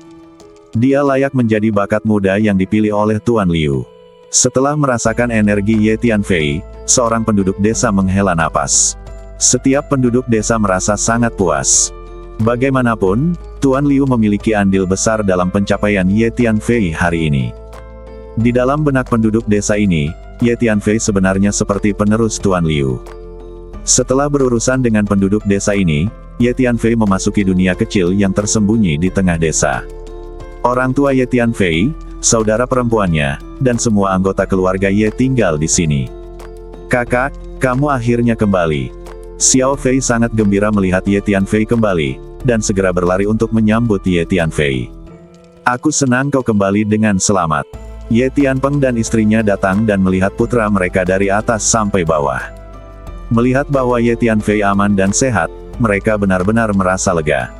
Dia layak menjadi bakat muda yang dipilih oleh Tuan Liu. Setelah merasakan energi Ye Tianfei, seorang penduduk desa menghela napas. Setiap penduduk desa merasa sangat puas. Bagaimanapun, Tuan Liu memiliki andil besar dalam pencapaian Ye Tianfei hari ini. Di dalam benak penduduk desa ini, Ye Tianfei sebenarnya seperti penerus Tuan Liu. Setelah berurusan dengan penduduk desa ini, Ye Tianfei memasuki dunia kecil yang tersembunyi di tengah desa. Orang tua Ye Tianfei, saudara perempuannya, dan semua anggota keluarga Ye tinggal di sini. Kakak, kamu akhirnya kembali. Xiao Fei sangat gembira melihat Ye Tianfei kembali, dan segera berlari untuk menyambut Ye Tianfei. Aku senang kau kembali dengan selamat. Ye Tianpeng dan istrinya datang dan melihat putra mereka dari atas sampai bawah. Melihat bahwa Ye Tianfei aman dan sehat, mereka benar-benar merasa lega.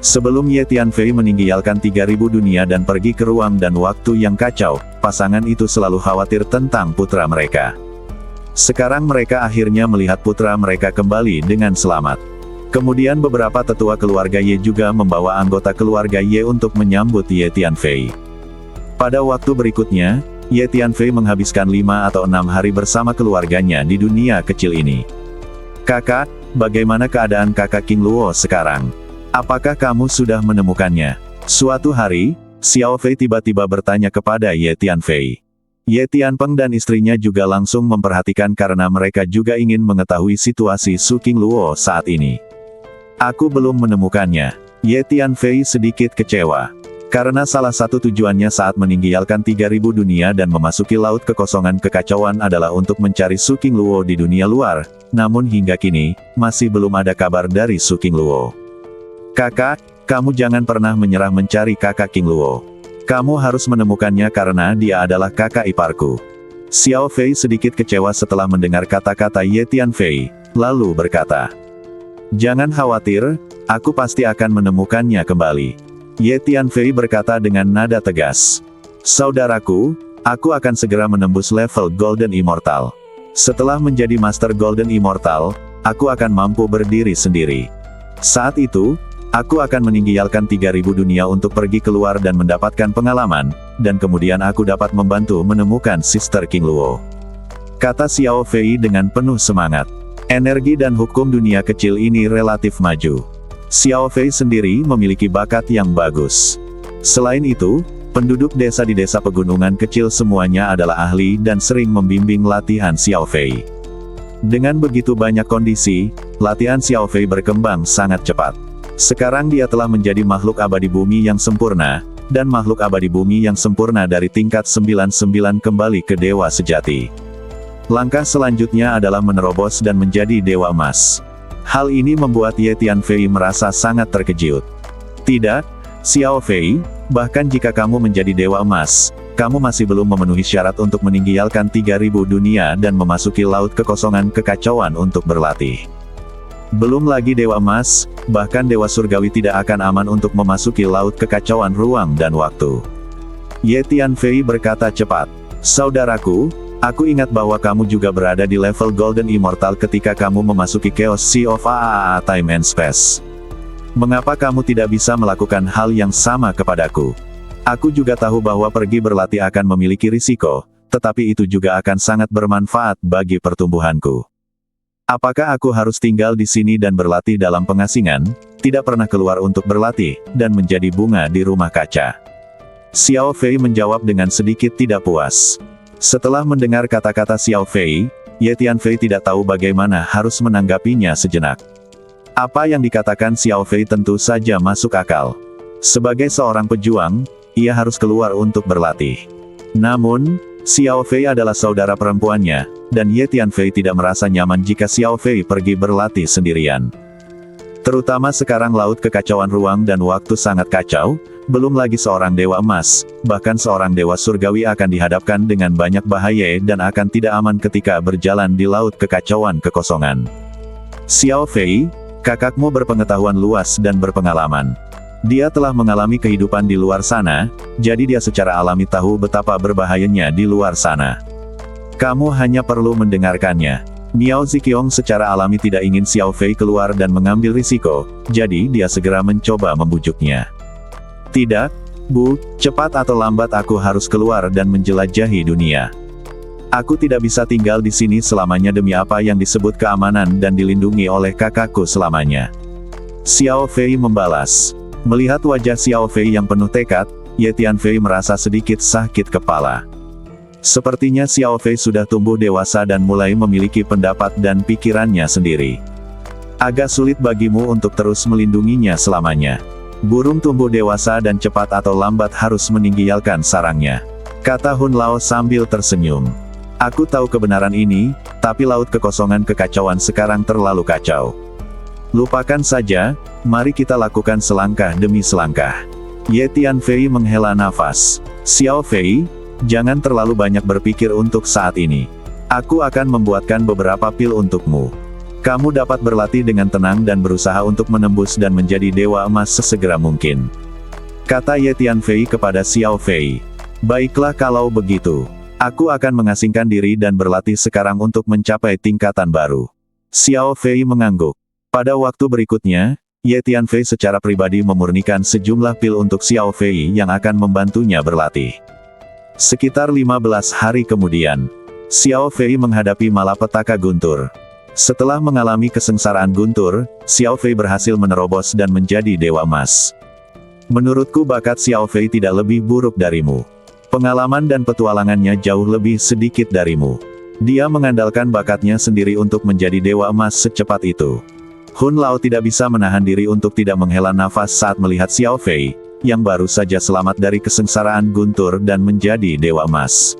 Sebelum Ye Tianfei meninggalkan 3000 dunia dan pergi ke ruang dan waktu yang kacau, pasangan itu selalu khawatir tentang putra mereka. Sekarang mereka akhirnya melihat putra mereka kembali dengan selamat. Kemudian beberapa tetua keluarga Ye juga membawa anggota keluarga Ye untuk menyambut Ye Tianfei. Pada waktu berikutnya, Ye Tianfei menghabiskan 5 atau 6 hari bersama keluarganya di dunia kecil ini. Kakak, bagaimana keadaan kakak King Luo sekarang? Apakah kamu sudah menemukannya? Suatu hari, Xiao Fei tiba-tiba bertanya kepada Ye Tianfei. Ye Tianpeng dan istrinya juga langsung memperhatikan karena mereka juga ingin mengetahui situasi Su King Luo saat ini. Aku belum menemukannya. Ye Tianfei sedikit kecewa. Karena salah satu tujuannya saat meninggalkan 3000 dunia dan memasuki laut kekosongan kekacauan adalah untuk mencari Su King Luo di dunia luar, namun hingga kini, masih belum ada kabar dari Su King Luo. Kakak, kamu jangan pernah menyerah mencari kakak King Luo. Kamu harus menemukannya karena dia adalah kakak iparku. Xiao Fei sedikit kecewa setelah mendengar kata-kata Ye Tianfei, lalu berkata, "Jangan khawatir, aku pasti akan menemukannya kembali." Ye Tianfei berkata dengan nada tegas. "Saudaraku, aku akan segera menembus level Golden Immortal." Setelah menjadi Master Golden Immortal, aku akan mampu berdiri sendiri. Saat itu, aku akan meninggalkan 3.000 dunia untuk pergi keluar dan mendapatkan pengalaman, dan kemudian aku dapat membantu menemukan Sister King Luo. Kata Xiao Fei dengan penuh semangat. Energi dan hukum dunia kecil ini relatif maju. Xiao Fei sendiri memiliki bakat yang bagus. Selain itu, penduduk desa di desa pegunungan kecil semuanya adalah ahli dan sering membimbing latihan Xiao Fei. Dengan begitu banyak kondisi, latihan Xiao Fei berkembang sangat cepat. Sekarang dia telah menjadi makhluk abadi bumi yang sempurna, dan makhluk abadi bumi yang sempurna dari tingkat 99 kembali ke dewa sejati. Langkah selanjutnya adalah menerobos dan menjadi dewa emas. Hal ini membuat Ye Tianfei merasa sangat terkejut. Tidak, Xiao Fei, bahkan jika kamu menjadi dewa emas, kamu masih belum memenuhi syarat untuk meninggalkan 3.000 dunia dan memasuki laut kekosongan kekacauan untuk berlatih. Belum lagi dewa emas, bahkan dewa surgawi tidak akan aman untuk memasuki laut kekacauan ruang dan waktu. Ye Tianfei berkata cepat, "Saudaraku, aku ingat bahwa kamu juga berada di level Golden Immortal ketika kamu memasuki Chaos Sea of AAA Time and Space. Mengapa kamu tidak bisa melakukan hal yang sama kepadaku? Aku juga tahu bahwa pergi berlatih akan memiliki risiko, tetapi itu juga akan sangat bermanfaat bagi pertumbuhanku. Apakah aku harus tinggal di sini dan berlatih dalam pengasingan, tidak pernah keluar untuk berlatih, dan menjadi bunga di rumah kaca?" Xiao Fei menjawab dengan sedikit tidak puas. Setelah mendengar kata-kata Xiao Fei, Ye Tianfei tidak tahu bagaimana harus menanggapinya sejenak. Apa yang dikatakan Xiao Fei tentu saja masuk akal. Sebagai seorang pejuang, ia harus keluar untuk berlatih. Namun, Xiao Fei adalah saudara perempuannya, dan Ye Tianfei tidak merasa nyaman jika Xiao Fei pergi berlatih sendirian. Terutama sekarang laut kekacauan ruang dan waktu sangat kacau, belum lagi seorang dewa emas, bahkan seorang dewa surgawi akan dihadapkan dengan banyak bahaya dan akan tidak aman ketika berjalan di laut kekacauan kekosongan. Xiao Fei, kakakmu berpengetahuan luas dan berpengalaman. Dia telah mengalami kehidupan di luar sana, jadi dia secara alami tahu betapa berbahayanya di luar sana. Kamu hanya perlu mendengarkannya. Miao Ziqiong secara alami tidak ingin Xiao Fei keluar dan mengambil risiko, jadi dia segera mencoba membujuknya. "Tidak, Bu, cepat atau lambat aku harus keluar dan menjelajahi dunia. Aku tidak bisa tinggal di sini selamanya demi apa yang disebut keamanan dan dilindungi oleh kakakku selamanya." Xiao Fei membalas. Melihat wajah Xiao Fei yang penuh tekad, Ye Tianfei merasa sedikit sakit kepala. Sepertinya Xiao Fei sudah tumbuh dewasa dan mulai memiliki pendapat dan pikirannya sendiri. Agak sulit bagimu untuk terus melindunginya selamanya. Burung tumbuh dewasa dan cepat atau lambat harus meninggalkan sarangnya, kata Hun Lao sambil tersenyum. Aku tahu kebenaran ini, tapi laut kekosongan kekacauan sekarang terlalu kacau. Lupakan saja, mari kita lakukan selangkah demi selangkah. Ye Tianfei menghela nafas. Xiao Fei, jangan terlalu banyak berpikir untuk saat ini. Aku akan membuatkan beberapa pil untukmu. Kamu dapat berlatih dengan tenang dan berusaha untuk menembus dan menjadi dewa emas sesegera mungkin, kata Ye Tianfei kepada Xiao Fei. Baiklah kalau begitu. Aku akan mengasingkan diri dan berlatih sekarang untuk mencapai tingkatan baru. Xiao Fei mengangguk. Pada waktu berikutnya, Ye Tianfei secara pribadi memurnikan sejumlah pil untuk Xiao Fei yang akan membantunya berlatih. Sekitar 15 hari kemudian, Xiao Fei menghadapi malapetaka guntur. Setelah mengalami kesengsaraan guntur, Xiao Fei berhasil menerobos dan menjadi dewa emas. Menurutku bakat Xiao Fei tidak lebih buruk darimu. Pengalaman dan petualangannya jauh lebih sedikit darimu. Dia mengandalkan bakatnya sendiri untuk menjadi dewa emas secepat itu. Hun Lao tidak bisa menahan diri untuk tidak menghela nafas saat melihat Xiao Fei, yang baru saja selamat dari kesengsaraan guntur dan menjadi dewa emas.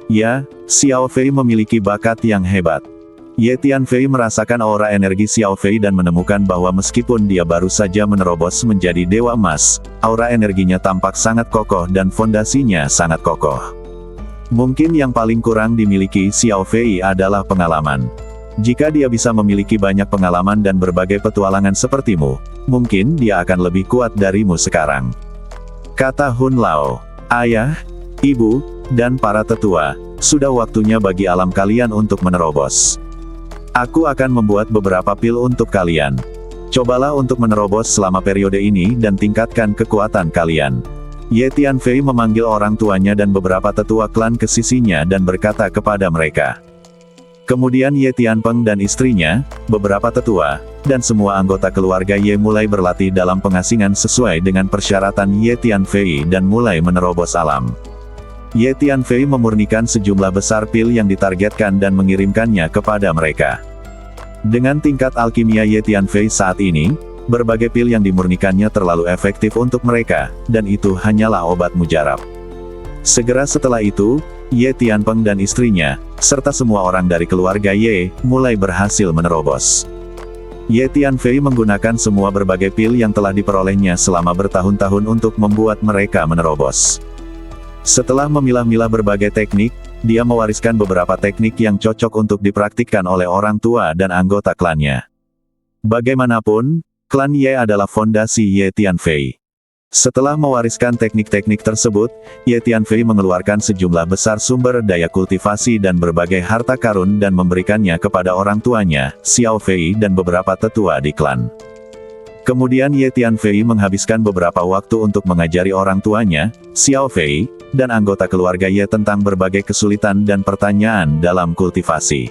Ya, Xiao Fei memiliki bakat yang hebat. Ye Tianfei merasakan aura energi Xiao Fei dan menemukan bahwa meskipun dia baru saja menerobos menjadi dewa emas, aura energinya tampak sangat kokoh dan fondasinya sangat kokoh. Mungkin yang paling kurang dimiliki Xiao Fei adalah pengalaman. Jika dia bisa memiliki banyak pengalaman dan berbagai petualangan sepertimu, mungkin dia akan lebih kuat darimu sekarang, kata Hun Lao. Ayah, ibu, dan para tetua, sudah waktunya bagi alam kalian untuk menerobos. Aku akan membuat beberapa pil untuk kalian. Cobalah untuk menerobos selama periode ini dan tingkatkan kekuatan kalian. Ye Tianfei memanggil orang tuanya dan beberapa tetua klan ke sisinya dan berkata kepada mereka. Kemudian Ye Tianpeng dan istrinya, beberapa tetua, dan semua anggota keluarga Ye mulai berlatih dalam pengasingan sesuai dengan persyaratan Ye Tianfei dan mulai menerobos alam. Ye Tianfei memurnikan sejumlah besar pil yang ditargetkan dan mengirimkannya kepada mereka. Dengan tingkat alkimia Ye Tianfei saat ini, berbagai pil yang dimurnikannya terlalu efektif untuk mereka, dan itu hanyalah obat mujarab. Segera setelah itu, Ye Tianpeng dan istrinya, serta semua orang dari keluarga Ye, mulai berhasil menerobos. Ye Tianfei menggunakan semua berbagai pil yang telah diperolehnya selama bertahun-tahun untuk membuat mereka menerobos. Setelah memilah-milah berbagai teknik, dia mewariskan beberapa teknik yang cocok untuk dipraktikkan oleh orang tua dan anggota klannya. Bagaimanapun, klan Ye adalah fondasi Ye Tianfei. Setelah mewariskan teknik-teknik tersebut, Ye Tianfei mengeluarkan sejumlah besar sumber daya kultivasi dan berbagai harta karun dan memberikannya kepada orang tuanya, Xiao Fei dan beberapa tetua di klan. Kemudian Ye Tianfei menghabiskan beberapa waktu untuk mengajari orang tuanya, Xiao Fei, dan anggota keluarga Ye tentang berbagai kesulitan dan pertanyaan dalam kultivasi.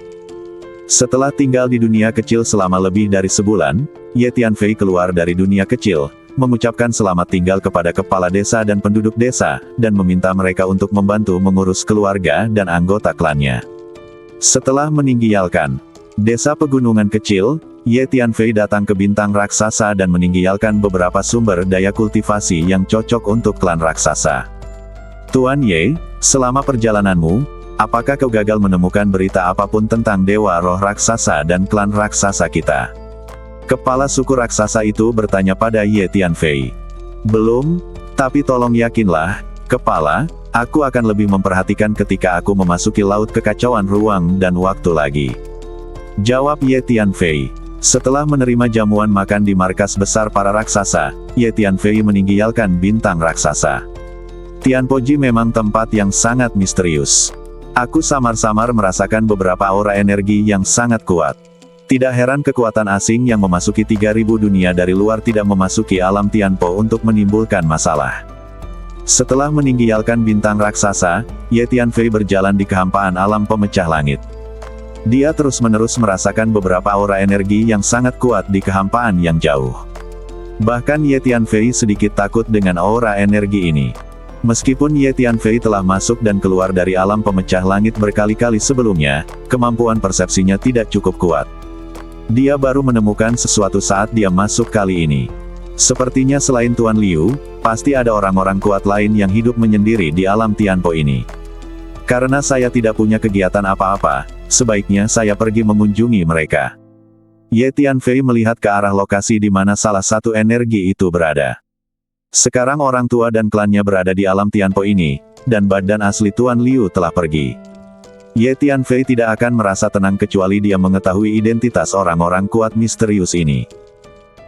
Setelah tinggal di dunia kecil selama lebih dari sebulan, Ye Tianfei keluar dari dunia kecil, mengucapkan selamat tinggal kepada kepala desa dan penduduk desa, dan meminta mereka untuk membantu mengurus keluarga dan anggota klannya. Setelah meninggalkan desa pegunungan kecil, Ye Tianfei datang ke bintang raksasa dan meninggalkan beberapa sumber daya kultivasi yang cocok untuk klan raksasa. Tuan Ye, selama perjalananmu, apakah kau gagal menemukan berita apapun tentang dewa roh raksasa dan klan raksasa kita? Kepala suku raksasa itu bertanya pada Ye Tianfei. Belum, tapi tolong yakinlah, Kepala, aku akan lebih memperhatikan ketika aku memasuki laut kekacauan ruang dan waktu lagi. Jawab Ye Tianfei. Setelah menerima jamuan makan di markas besar para raksasa, Ye Tianfei meninggalkan bintang raksasa. Tianpoji memang tempat yang sangat misterius. Aku samar-samar merasakan beberapa aura energi yang sangat kuat. Tidak heran kekuatan asing yang memasuki 3000 dunia dari luar tidak memasuki alam Tianpo untuk menimbulkan masalah. Setelah meninggalkan bintang raksasa, Ye Tianfei berjalan di kehampaan alam pemecah langit. Dia terus-menerus merasakan beberapa aura energi yang sangat kuat di kehampaan yang jauh. Bahkan Ye Tianfei sedikit takut dengan aura energi ini. Meskipun Ye Tianfei telah masuk dan keluar dari alam pemecah langit berkali-kali sebelumnya, kemampuan persepsinya tidak cukup kuat. Dia baru menemukan sesuatu saat dia masuk kali ini. Sepertinya selain Tuan Liu, pasti ada orang-orang kuat lain yang hidup menyendiri di alam Tianpo ini. Karena saya tidak punya kegiatan apa-apa, sebaiknya saya pergi mengunjungi mereka. Ye Tianfei melihat ke arah lokasi di mana salah satu energi itu berada. Sekarang orang tua dan klannya berada di alam Tianpo ini, dan badan asli Tuan Liu telah pergi. Ye Tianfei tidak akan merasa tenang kecuali dia mengetahui identitas orang-orang kuat misterius ini.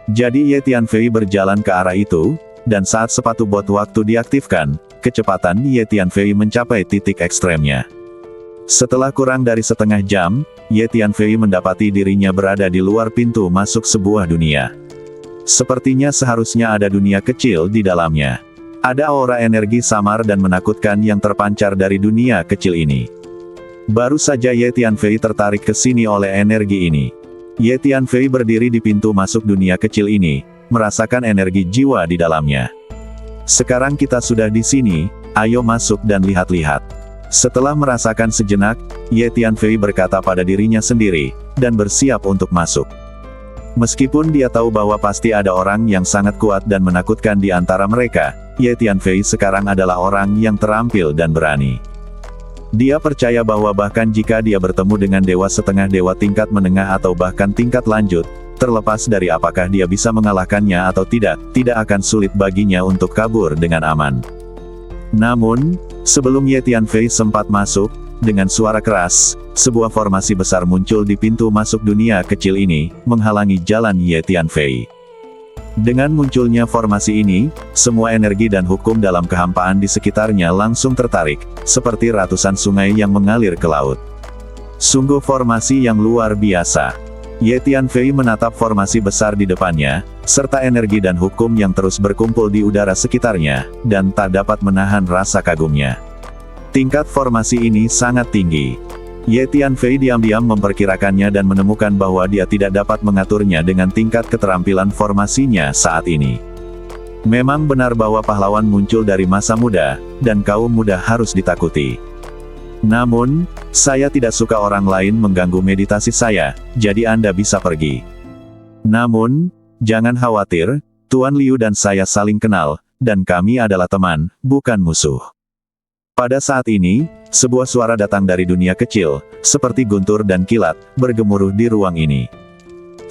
Jadi Ye Tianfei berjalan ke arah itu, dan saat sepatu bot waktu diaktifkan, kecepatan Ye Tianfei mencapai titik ekstremnya. Setelah kurang dari setengah jam, Ye Tianfei mendapati dirinya berada di luar pintu masuk sebuah dunia. Sepertinya seharusnya ada dunia kecil di dalamnya. Ada aura energi samar dan menakutkan yang terpancar dari dunia kecil ini. Baru saja Ye Tianfei tertarik ke sini oleh energi ini. Ye Tianfei berdiri di pintu masuk dunia kecil ini, merasakan energi jiwa di dalamnya. Sekarang kita sudah di sini, ayo masuk dan lihat-lihat. Setelah merasakan sejenak, Ye Tianfei berkata pada dirinya sendiri, dan bersiap untuk masuk. Meskipun dia tahu bahwa pasti ada orang yang sangat kuat dan menakutkan di antara mereka, Ye Tianfei sekarang adalah orang yang terampil dan berani. Dia percaya bahwa bahkan jika dia bertemu dengan dewa setengah dewa tingkat menengah atau bahkan tingkat lanjut, terlepas dari apakah dia bisa mengalahkannya atau tidak akan sulit baginya untuk kabur dengan aman. Namun, sebelum Ye Tianfei sempat masuk, dengan suara keras, sebuah formasi besar muncul di pintu masuk dunia kecil ini, menghalangi jalan Ye Tianfei. Dengan munculnya formasi ini, semua energi dan hukum dalam kehampaan di sekitarnya langsung tertarik, seperti ratusan sungai yang mengalir ke laut. Sungguh formasi yang luar biasa. Ye Tianfei menatap formasi besar di depannya, serta energi dan hukum yang terus berkumpul di udara sekitarnya, dan tak dapat menahan rasa kagumnya. Tingkat formasi ini sangat tinggi. Ye Tianfei diam-diam memperkirakannya dan menemukan bahwa dia tidak dapat mengaturnya dengan tingkat keterampilan formasinya saat ini. Memang benar bahwa pahlawan muncul dari masa muda, dan kaum muda harus ditakuti. Namun, saya tidak suka orang lain mengganggu meditasi saya, jadi Anda bisa pergi. Namun, jangan khawatir, Tuan Liu dan saya saling kenal, dan kami adalah teman, bukan musuh. Pada saat ini, sebuah suara datang dari dunia kecil, seperti guntur dan kilat, bergemuruh di ruang ini.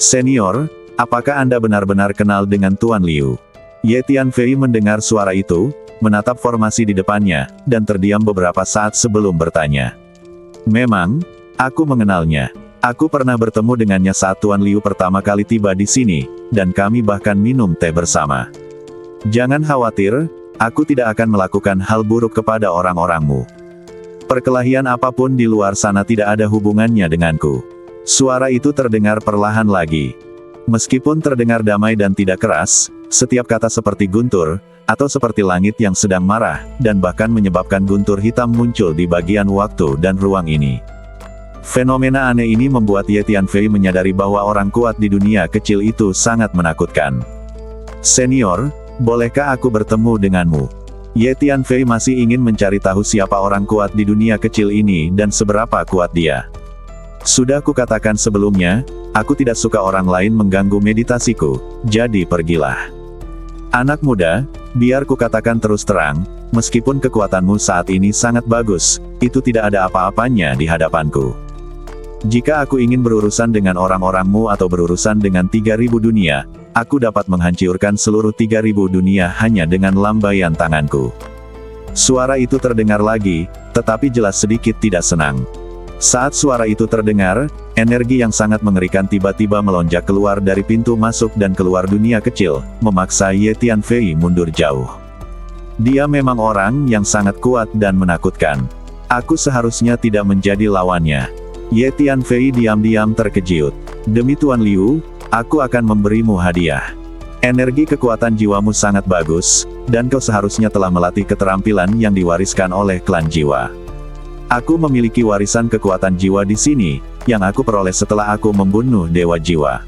Senior, apakah Anda benar-benar kenal dengan Tuan Liu? Ye Tianfei mendengar suara itu, menatap formasi di depannya, dan terdiam beberapa saat sebelum bertanya. Memang, aku mengenalnya. Aku pernah bertemu dengannya saat Tuan Liu pertama kali tiba di sini, dan kami bahkan minum teh bersama. Jangan khawatir, aku tidak akan melakukan hal buruk kepada orang-orangmu. Perkelahian apapun di luar sana tidak ada hubungannya denganku. Suara itu terdengar perlahan lagi. Meskipun terdengar damai dan tidak keras, setiap kata seperti guntur, atau seperti langit yang sedang marah, dan bahkan menyebabkan guntur hitam muncul di bagian waktu dan ruang ini. Fenomena aneh ini membuat Ye Tianfei menyadari bahwa orang kuat di dunia kecil itu sangat menakutkan. Senior, bolehkah aku bertemu denganmu? Ye Tianfei masih ingin mencari tahu siapa orang kuat di dunia kecil ini dan seberapa kuat dia. Sudah kukatakan sebelumnya, aku tidak suka orang lain mengganggu meditasiku, jadi pergilah. Anak muda, biar kukatakan terus terang, meskipun kekuatanmu saat ini sangat bagus, itu tidak ada apa-apanya di hadapanku. Jika aku ingin berurusan dengan orang-orangmu atau berurusan dengan 3.000 dunia, aku dapat menghancurkan seluruh 3.000 dunia hanya dengan lambaian tanganku. Suara itu terdengar lagi, tetapi jelas sedikit tidak senang. Saat suara itu terdengar, energi yang sangat mengerikan tiba-tiba melonjak keluar dari pintu masuk dan keluar dunia kecil, memaksa Ye Tianfei mundur jauh. Dia memang orang yang sangat kuat dan menakutkan. Aku seharusnya tidak menjadi lawannya. Ye Tianfei diam-diam terkejut. Demi Tuan Liu, aku akan memberimu hadiah. Energi kekuatan jiwamu sangat bagus, dan kau seharusnya telah melatih keterampilan yang diwariskan oleh klan jiwa. Aku memiliki warisan kekuatan jiwa di sini, yang aku peroleh setelah aku membunuh Dewa Jiwa.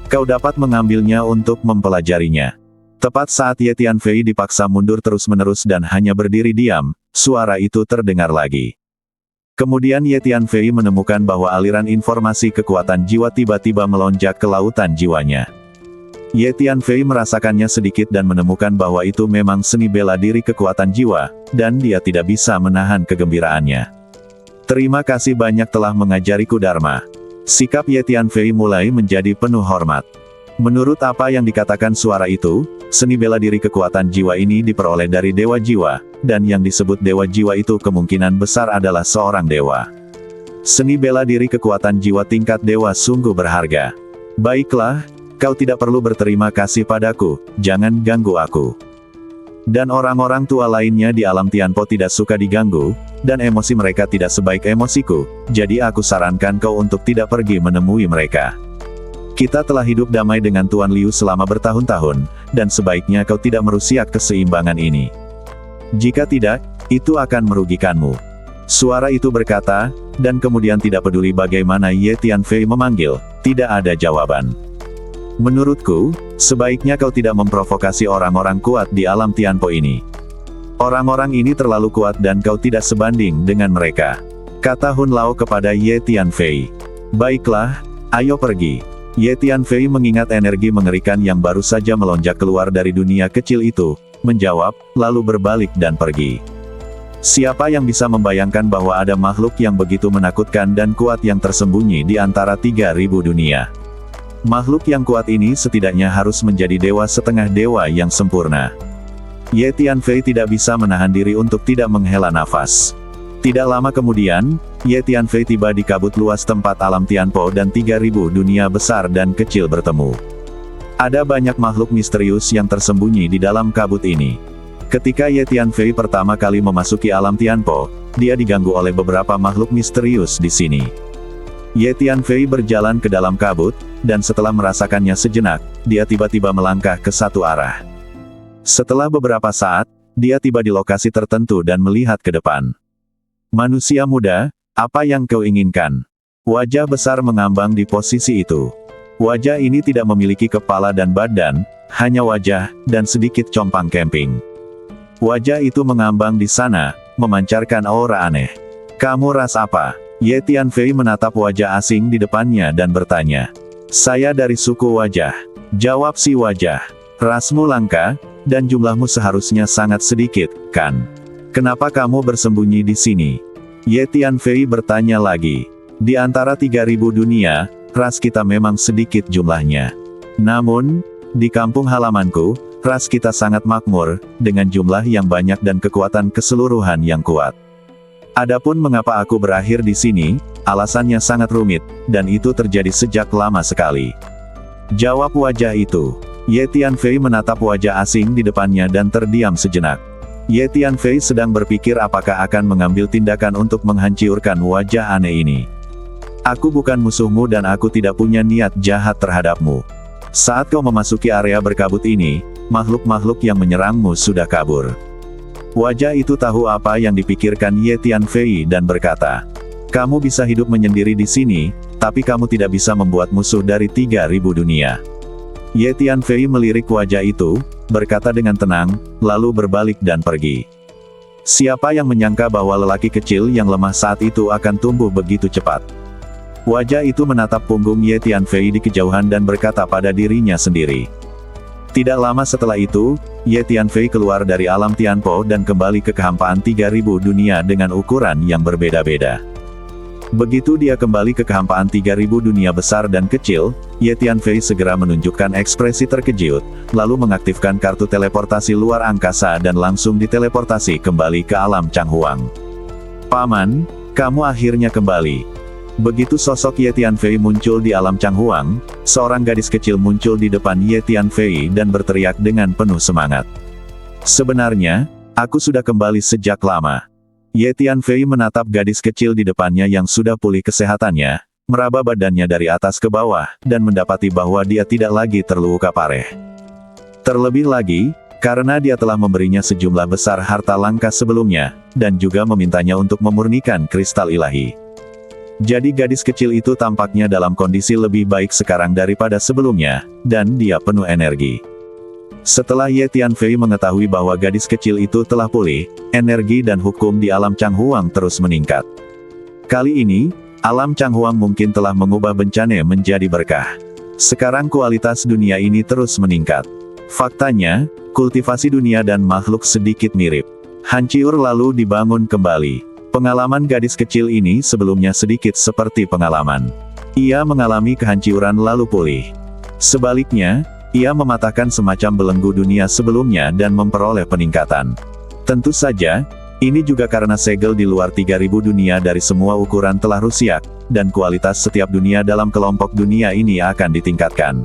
Kau dapat mengambilnya untuk mempelajarinya. Tepat saat Ye Tianfei dipaksa mundur terus-menerus dan hanya berdiri diam, suara itu terdengar lagi. Kemudian Ye Tianfei menemukan bahwa aliran informasi kekuatan jiwa tiba-tiba melonjak ke lautan jiwanya. Ye Tianfei merasakannya sedikit dan menemukan bahwa itu memang seni bela diri kekuatan jiwa, dan dia tidak bisa menahan kegembiraannya. Terima kasih banyak telah mengajariku Dharma. Sikap Ye Tianfei mulai menjadi penuh hormat. Menurut apa yang dikatakan suara itu, seni bela diri kekuatan jiwa ini diperoleh dari Dewa Jiwa, dan yang disebut Dewa Jiwa itu kemungkinan besar adalah seorang dewa. Seni bela diri kekuatan jiwa tingkat dewa sungguh berharga. Baiklah, kau tidak perlu berterima kasih padaku, jangan ganggu aku. Dan orang-orang tua lainnya di alam Tianpo tidak suka diganggu, dan emosi mereka tidak sebaik emosiku, jadi aku sarankan kau untuk tidak pergi menemui mereka. Kita telah hidup damai dengan Tuan Liu selama bertahun-tahun, dan sebaiknya kau tidak merusak keseimbangan ini. Jika tidak, itu akan merugikanmu. Suara itu berkata, dan kemudian tidak peduli bagaimana Ye Tianfei memanggil, tidak ada jawaban. Menurutku, sebaiknya kau tidak memprovokasi orang-orang kuat di alam Tianpo ini. Orang-orang ini terlalu kuat dan kau tidak sebanding dengan mereka. Kata Hun Lao kepada Ye Tianfei. Baiklah, ayo pergi. Ye Tianfei mengingat energi mengerikan yang baru saja melonjak keluar dari dunia kecil itu, menjawab, lalu berbalik dan pergi. Siapa yang bisa membayangkan bahwa ada makhluk yang begitu menakutkan dan kuat yang tersembunyi di antara 3.000 dunia? Makhluk yang kuat ini setidaknya harus menjadi dewa setengah dewa yang sempurna. Ye Tianfei tidak bisa menahan diri untuk tidak menghela nafas. Tidak lama kemudian, Ye Tianfei tiba di kabut luas tempat alam Tianpo dan 3.000 dunia besar dan kecil bertemu. Ada banyak makhluk misterius yang tersembunyi di dalam kabut ini. Ketika Ye Tianfei pertama kali memasuki alam Tianpo, dia diganggu oleh beberapa makhluk misterius di sini. Ye Tianfei berjalan ke dalam kabut, dan setelah merasakannya sejenak, dia tiba-tiba melangkah ke satu arah. Setelah beberapa saat, dia tiba di lokasi tertentu dan melihat ke depan. Manusia muda, apa yang kau inginkan? Wajah besar mengambang di posisi itu. Wajah ini tidak memiliki kepala dan badan, hanya wajah, dan sedikit compang camping. Wajah itu mengambang di sana, memancarkan aura aneh. Kamu ras apa? Ye Tianfei menatap wajah asing di depannya dan bertanya. Saya dari suku wajah. Jawab si wajah. Rasmu langka, dan jumlahmu seharusnya sangat sedikit, kan? Kenapa kamu bersembunyi di sini? Ye Tianfei bertanya lagi. Di antara 3.000 dunia, ras kita memang sedikit jumlahnya. Namun, di kampung halamanku, ras kita sangat makmur, dengan jumlah yang banyak dan kekuatan keseluruhan yang kuat. Adapun mengapa aku berakhir di sini, alasannya sangat rumit, dan itu terjadi sejak lama sekali. Jawab wajah itu. Ye Tianfei menatap wajah asing di depannya dan terdiam sejenak. Ye Tianfei sedang berpikir apakah akan mengambil tindakan untuk menghancurkan wajah aneh ini. Aku bukan musuhmu dan aku tidak punya niat jahat terhadapmu. Saat kau memasuki area berkabut ini, makhluk-makhluk yang menyerangmu sudah kabur. Wajah itu tahu apa yang dipikirkan Ye Tianfei dan berkata, kamu bisa hidup menyendiri di sini, tapi kamu tidak bisa membuat musuh dari 3.000 dunia. Ye Tianfei melirik wajah itu, berkata dengan tenang, lalu berbalik dan pergi. Siapa yang menyangka bahwa lelaki kecil yang lemah saat itu akan tumbuh begitu cepat? Wajah itu menatap punggung Ye Tianfei di kejauhan dan berkata pada dirinya sendiri. Tidak lama setelah itu, Ye Tianfei keluar dari alam Tianpo dan kembali ke kehampaan 3.000 dunia dengan ukuran yang berbeda-beda. Begitu dia kembali ke kehampaan 3.000 dunia besar dan kecil, Ye Tianfei segera menunjukkan ekspresi terkejut, lalu mengaktifkan kartu teleportasi luar angkasa dan langsung diteleportasi kembali ke alam Changhuang. Paman, kamu akhirnya kembali. Begitu sosok Ye Tianfei muncul di alam Changhuang, seorang gadis kecil muncul di depan Ye Tianfei dan berteriak dengan penuh semangat. Sebenarnya, aku sudah kembali sejak lama. Ye Tianfei menatap gadis kecil di depannya yang sudah pulih kesehatannya, meraba badannya dari atas ke bawah, dan mendapati bahwa dia tidak lagi terluka parah. Terlebih lagi, karena dia telah memberinya sejumlah besar harta langka sebelumnya, dan juga memintanya untuk memurnikan kristal ilahi. Jadi gadis kecil itu tampaknya dalam kondisi lebih baik sekarang daripada sebelumnya, dan dia penuh energi. Setelah Ye Tianfei mengetahui bahwa gadis kecil itu telah pulih, energi dan hukum di alam Changhuang terus meningkat. Kali ini, alam Changhuang mungkin telah mengubah bencana menjadi berkah. Sekarang kualitas dunia ini terus meningkat. Faktanya, kultivasi dunia dan makhluk sedikit mirip. Hancur lalu dibangun kembali. Pengalaman gadis kecil ini sebelumnya sedikit seperti pengalaman. Ia mengalami kehancuran lalu pulih. Sebaliknya, ia mematahkan semacam belenggu dunia sebelumnya dan memperoleh peningkatan. Tentu saja, ini juga karena segel di luar 3.000 dunia dari semua ukuran telah rusak, dan kualitas setiap dunia dalam kelompok dunia ini akan ditingkatkan.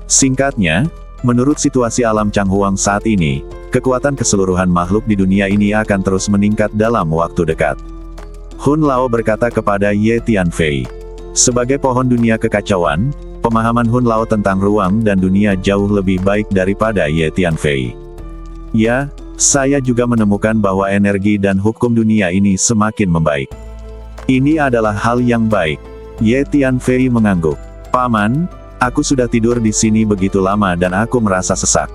Singkatnya, menurut situasi alam Changhuang saat ini, kekuatan keseluruhan makhluk di dunia ini akan terus meningkat dalam waktu dekat. Hun Lao berkata kepada Ye Tianfei. Sebagai pohon dunia kekacauan, pemahaman Hun Lao tentang ruang dan dunia jauh lebih baik daripada Ye Tianfei. Ya, saya juga menemukan bahwa energi dan hukum dunia ini semakin membaik. Ini adalah hal yang baik. Ye Tianfei mengangguk. Paman, aku sudah tidur di sini begitu lama dan aku merasa sesak.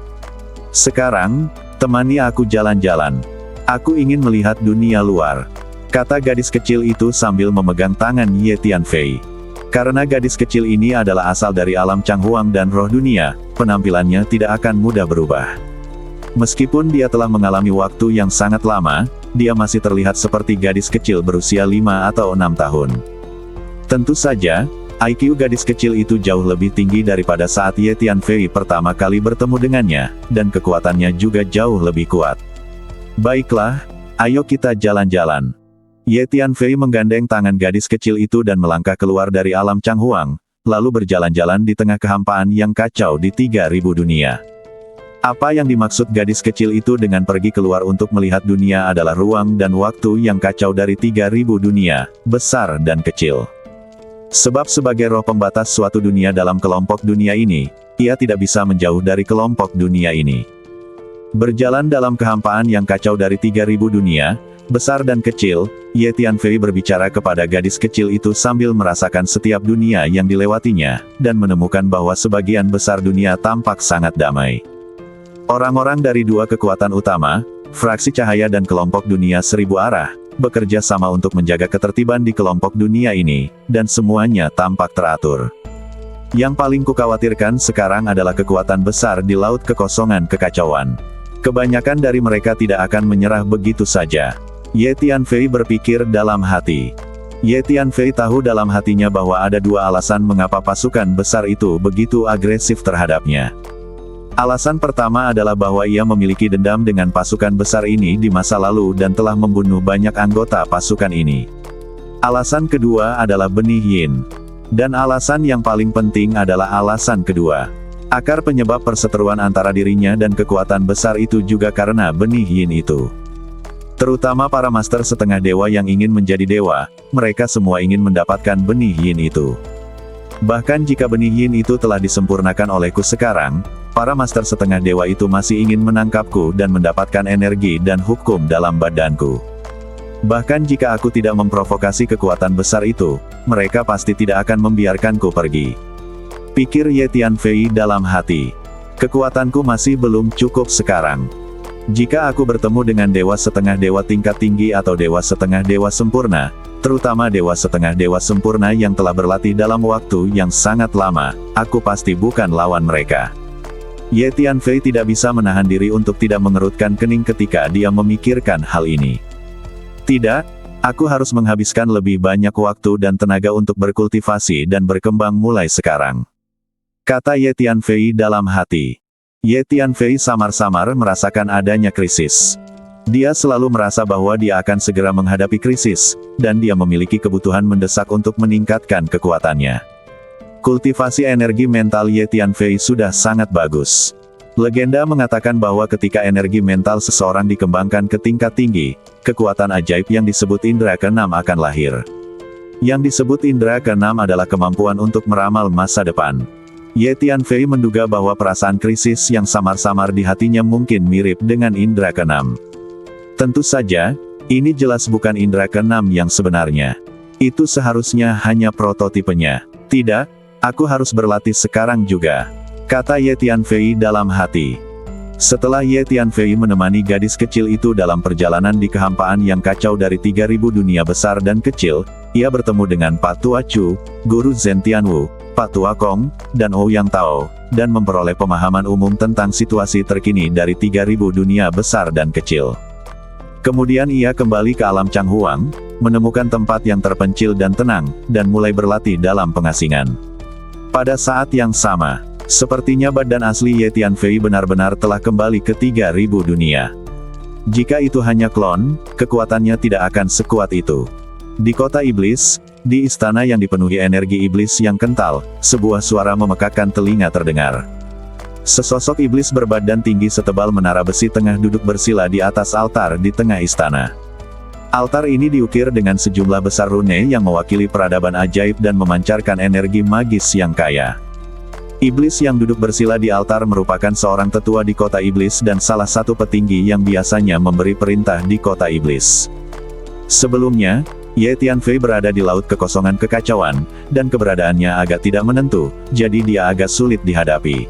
Sekarang, temani aku jalan-jalan. Aku ingin melihat dunia luar. Kata gadis kecil itu sambil memegang tangan Ye Tianfei. Karena gadis kecil ini adalah asal dari alam Changhuang dan roh dunia, penampilannya tidak akan mudah berubah. Meskipun dia telah mengalami waktu yang sangat lama, dia masih terlihat seperti gadis kecil berusia 5 atau 6 tahun. Tentu saja, IQ gadis kecil itu jauh lebih tinggi daripada saat Ye Tianfei pertama kali bertemu dengannya, dan kekuatannya juga jauh lebih kuat. Baiklah, ayo kita jalan-jalan. Ye Tianfei menggandeng tangan gadis kecil itu dan melangkah keluar dari alam Changhuang, lalu berjalan-jalan di tengah kehampaan yang kacau di 3.000 dunia. Apa yang dimaksud gadis kecil itu dengan pergi keluar untuk melihat dunia adalah ruang dan waktu yang kacau dari 3.000 dunia, besar dan kecil. Sebab sebagai roh pembatas suatu dunia dalam kelompok dunia ini, ia tidak bisa menjauh dari kelompok dunia ini. Berjalan dalam kehampaan yang kacau dari 3000 dunia, besar dan kecil, Ye Tianfei berbicara kepada gadis kecil itu sambil merasakan setiap dunia yang dilewatinya, dan menemukan bahwa sebagian besar dunia tampak sangat damai. Orang-orang dari dua kekuatan utama, fraksi cahaya dan kelompok dunia 1000 arah, bekerja sama untuk menjaga ketertiban di kelompok dunia ini, dan semuanya tampak teratur. Yang paling kukhawatirkan sekarang adalah kekuatan besar di laut kekosongan kekacauan. Kebanyakan dari mereka tidak akan menyerah begitu saja. Ye Tianfei berpikir dalam hati. Ye Tianfei tahu dalam hatinya bahwa ada dua alasan mengapa pasukan besar itu begitu agresif terhadapnya. Alasan pertama adalah bahwa ia memiliki dendam dengan pasukan besar ini di masa lalu dan telah membunuh banyak anggota pasukan ini. Alasan kedua adalah benih yin. Dan alasan yang paling penting adalah alasan kedua. Akar penyebab perseteruan antara dirinya dan kekuatan besar itu juga karena benih yin itu. Terutama para master setengah dewa yang ingin menjadi dewa, mereka semua ingin mendapatkan benih yin itu. Bahkan jika benih yin itu telah disempurnakan olehku sekarang, para master setengah dewa itu masih ingin menangkapku dan mendapatkan energi dan hukum dalam badanku. Bahkan jika aku tidak memprovokasi kekuatan besar itu, mereka pasti tidak akan membiarkanku pergi. Pikir Ye Tianfei dalam hati. Kekuatanku masih belum cukup sekarang. Jika aku bertemu dengan dewa setengah dewa tingkat tinggi atau dewa setengah dewa sempurna, terutama dewa setengah dewa sempurna yang telah berlatih dalam waktu yang sangat lama, aku pasti bukan lawan mereka. Ye Tianfei tidak bisa menahan diri untuk tidak mengerutkan kening ketika dia memikirkan hal ini. Tidak, aku harus menghabiskan lebih banyak waktu dan tenaga untuk berkultivasi dan berkembang mulai sekarang. Kata Ye Tianfei dalam hati. Ye Tianfei samar-samar merasakan adanya krisis. Dia selalu merasa bahwa dia akan segera menghadapi krisis, dan dia memiliki kebutuhan mendesak untuk meningkatkan kekuatannya. Kultivasi energi mental Ye Tianfei sudah sangat bagus. Legenda mengatakan bahwa ketika energi mental seseorang dikembangkan ke tingkat tinggi, kekuatan ajaib yang disebut indera keenam akan lahir. Yang disebut indera keenam adalah kemampuan untuk meramal masa depan. Ye Tianfei menduga bahwa perasaan krisis yang samar-samar di hatinya mungkin mirip dengan indera keenam. Tentu saja, ini jelas bukan indera keenam yang sebenarnya. Itu seharusnya hanya prototipenya. Tidak, aku harus berlatih sekarang juga, kata Ye Tianfei dalam hati. Setelah Ye Tianfei menemani gadis kecil itu dalam perjalanan di kehampaan yang kacau dari 3000 dunia besar dan kecil, ia bertemu dengan Pak Tua Chu, Guru Zhen Tianwu, Pak Tua Kong, dan Ouyang Tao, dan memperoleh pemahaman umum tentang situasi terkini dari 3000 dunia besar dan kecil. Kemudian ia kembali ke alam Changhuang, menemukan tempat yang terpencil dan tenang, dan mulai berlatih dalam pengasingan. Pada saat yang sama, sepertinya badan asli Ye Tianfei benar-benar telah kembali ke 3000 dunia. Jika itu hanya klon, kekuatannya tidak akan sekuat itu. Di kota iblis, di istana yang dipenuhi energi iblis yang kental, sebuah suara memekakkan telinga terdengar. Sesosok iblis berbadan tinggi setebal menara besi tengah duduk bersila di atas altar di tengah istana. Altar ini diukir dengan sejumlah besar rune yang mewakili peradaban ajaib dan memancarkan energi magis yang kaya. Iblis yang duduk bersila di altar merupakan seorang tetua di kota iblis dan salah satu petinggi yang biasanya memberi perintah di kota iblis. Sebelumnya, Ye Tianfei berada di laut kekosongan kekacauan, dan keberadaannya agak tidak menentu, jadi dia agak sulit dihadapi.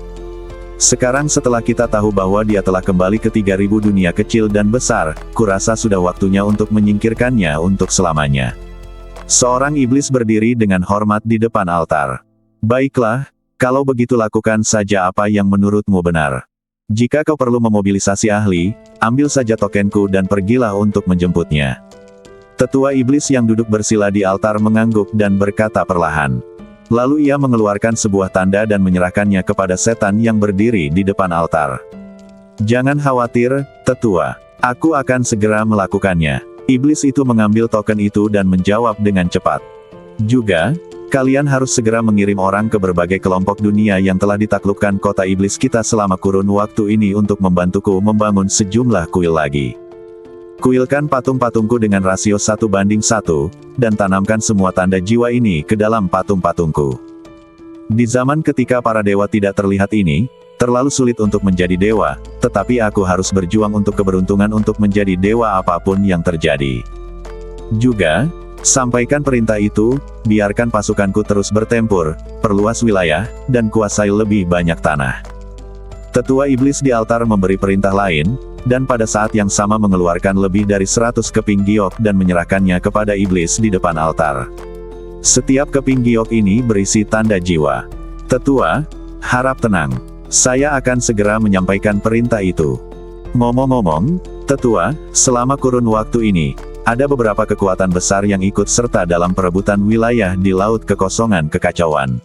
Sekarang setelah kita tahu bahwa dia telah kembali ke 3000 dunia kecil dan besar, kurasa sudah waktunya untuk menyingkirkannya untuk selamanya. Seorang iblis berdiri dengan hormat di depan altar. Baiklah, kalau begitu lakukan saja apa yang menurutmu benar. Jika kau perlu memobilisasi ahli, ambil saja tokenku dan pergilah untuk menjemputnya. Tetua iblis yang duduk bersila di altar mengangguk dan berkata perlahan. Lalu ia mengeluarkan sebuah tanda dan menyerahkannya kepada setan yang berdiri di depan altar. Jangan khawatir, tetua. Aku akan segera melakukannya. Iblis itu mengambil token itu dan menjawab dengan cepat. Juga, kalian harus segera mengirim orang ke berbagai kelompok dunia yang telah ditaklukkan kota iblis kita selama kurun waktu ini untuk membantuku membangun sejumlah kuil lagi. Kuilkan patung-patungku dengan rasio 1:1, dan tanamkan semua tanda jiwa ini ke dalam patung-patungku. Di zaman ketika para dewa tidak terlihat ini, terlalu sulit untuk menjadi dewa, tetapi aku harus berjuang untuk keberuntungan untuk menjadi dewa apapun yang terjadi. Juga, sampaikan perintah itu, biarkan pasukanku terus bertempur, perluas wilayah, dan kuasai lebih banyak tanah. Tetua iblis di altar memberi perintah lain, dan pada saat yang sama mengeluarkan lebih dari 100 keping giok dan menyerahkannya kepada iblis di depan altar. Setiap keping giok ini berisi tanda jiwa. Tetua, harap tenang. Saya akan segera menyampaikan perintah itu. Ngomong-ngomong, Tetua, selama kurun waktu ini, ada beberapa kekuatan besar yang ikut serta dalam perebutan wilayah di Laut Kekosongan Kekacauan.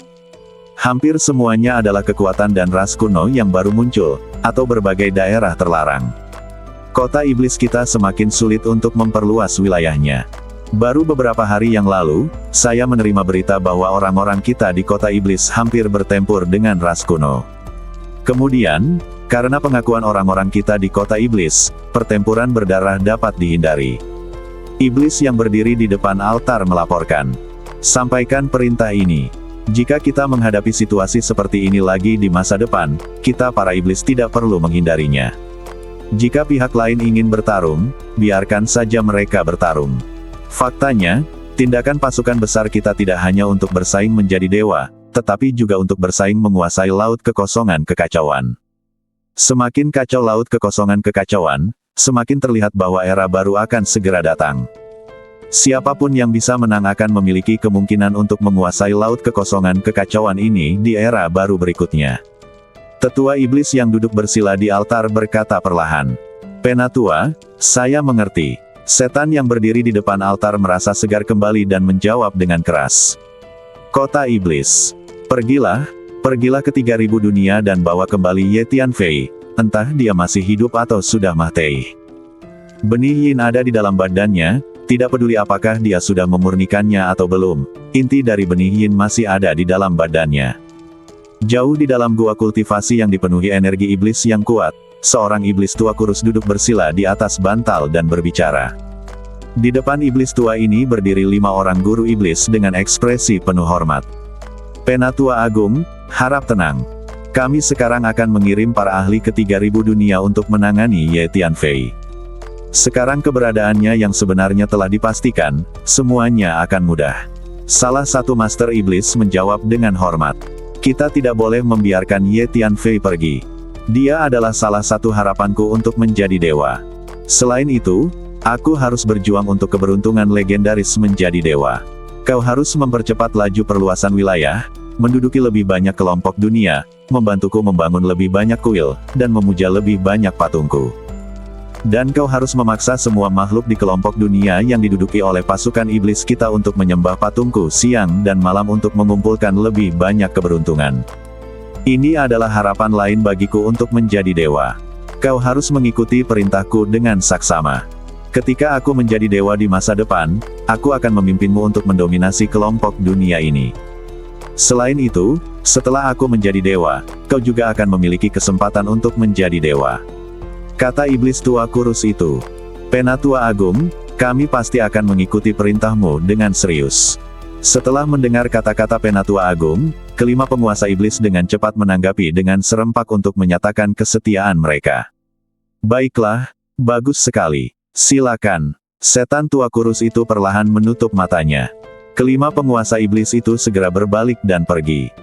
Hampir semuanya adalah kekuatan dan ras kuno yang baru muncul, atau berbagai daerah terlarang. Kota iblis kita semakin sulit untuk memperluas wilayahnya. Baru beberapa hari yang lalu, saya menerima berita bahwa orang-orang kita di kota iblis hampir bertempur dengan ras kuno. Kemudian, karena pengakuan orang-orang kita di kota iblis, pertempuran berdarah dapat dihindari. Iblis yang berdiri di depan altar melaporkan, "Sampaikan perintah ini. Jika kita menghadapi situasi seperti ini lagi di masa depan, kita para iblis tidak perlu menghindarinya. Jika pihak lain ingin bertarung, biarkan saja mereka bertarung. Faktanya, tindakan pasukan besar kita tidak hanya untuk bersaing menjadi dewa, tetapi juga untuk bersaing menguasai Laut Kekosongan Kekacauan. Semakin kacau Laut Kekosongan Kekacauan, semakin terlihat bahwa era baru akan segera datang. Siapapun yang bisa menang akan memiliki kemungkinan untuk menguasai Laut Kekosongan Kekacauan ini di era baru berikutnya." Tetua iblis yang duduk bersila di altar berkata perlahan, "Penatua, saya mengerti." Setan yang berdiri di depan altar merasa segar kembali dan menjawab dengan keras, "Kota iblis, pergilah ke 3000 dunia dan bawa kembali Ye Tianfei, entah dia masih hidup atau sudah mati. Benih yin ada di dalam badannya, tidak peduli apakah dia sudah memurnikannya atau belum, inti dari benih yin masih ada di dalam badannya." Jauh di dalam gua kultivasi yang dipenuhi energi iblis yang kuat, seorang iblis tua kurus duduk bersila di atas bantal dan berbicara. Di depan iblis tua ini berdiri 5 orang guru iblis dengan ekspresi penuh hormat. "Penatua Agung, harap tenang. Kami sekarang akan mengirim para ahli ke 3000 dunia untuk menangani Ye Tianfei. Sekarang keberadaannya yang sebenarnya telah dipastikan, semuanya akan mudah." Salah satu master iblis menjawab dengan hormat, "Kita tidak boleh membiarkan Ye Tianfei pergi. Dia adalah salah satu harapanku untuk menjadi dewa. Selain itu, aku harus berjuang untuk keberuntungan legendaris menjadi dewa. Kau harus mempercepat laju perluasan wilayah, menduduki lebih banyak kelompok dunia, membantuku membangun lebih banyak kuil, dan memuja lebih banyak patungku. Dan kau harus memaksa semua makhluk di kelompok dunia yang diduduki oleh pasukan iblis kita untuk menyembah patungku siang dan malam untuk mengumpulkan lebih banyak keberuntungan. Ini adalah harapan lain bagiku untuk menjadi dewa. Kau harus mengikuti perintahku dengan saksama. Ketika aku menjadi dewa di masa depan, aku akan memimpinmu untuk mendominasi kelompok dunia ini. Selain itu, setelah aku menjadi dewa, kau juga akan memiliki kesempatan untuk menjadi dewa." Kata iblis tua kurus itu, "Penatua Agung, kami pasti akan mengikuti perintahmu dengan serius." Setelah mendengar kata-kata Penatua Agung, kelima penguasa iblis dengan cepat menanggapi dengan serempak untuk menyatakan kesetiaan mereka. "Baiklah, bagus sekali. Silakan." Setan tua kurus itu perlahan menutup matanya. Kelima penguasa iblis itu segera berbalik dan pergi.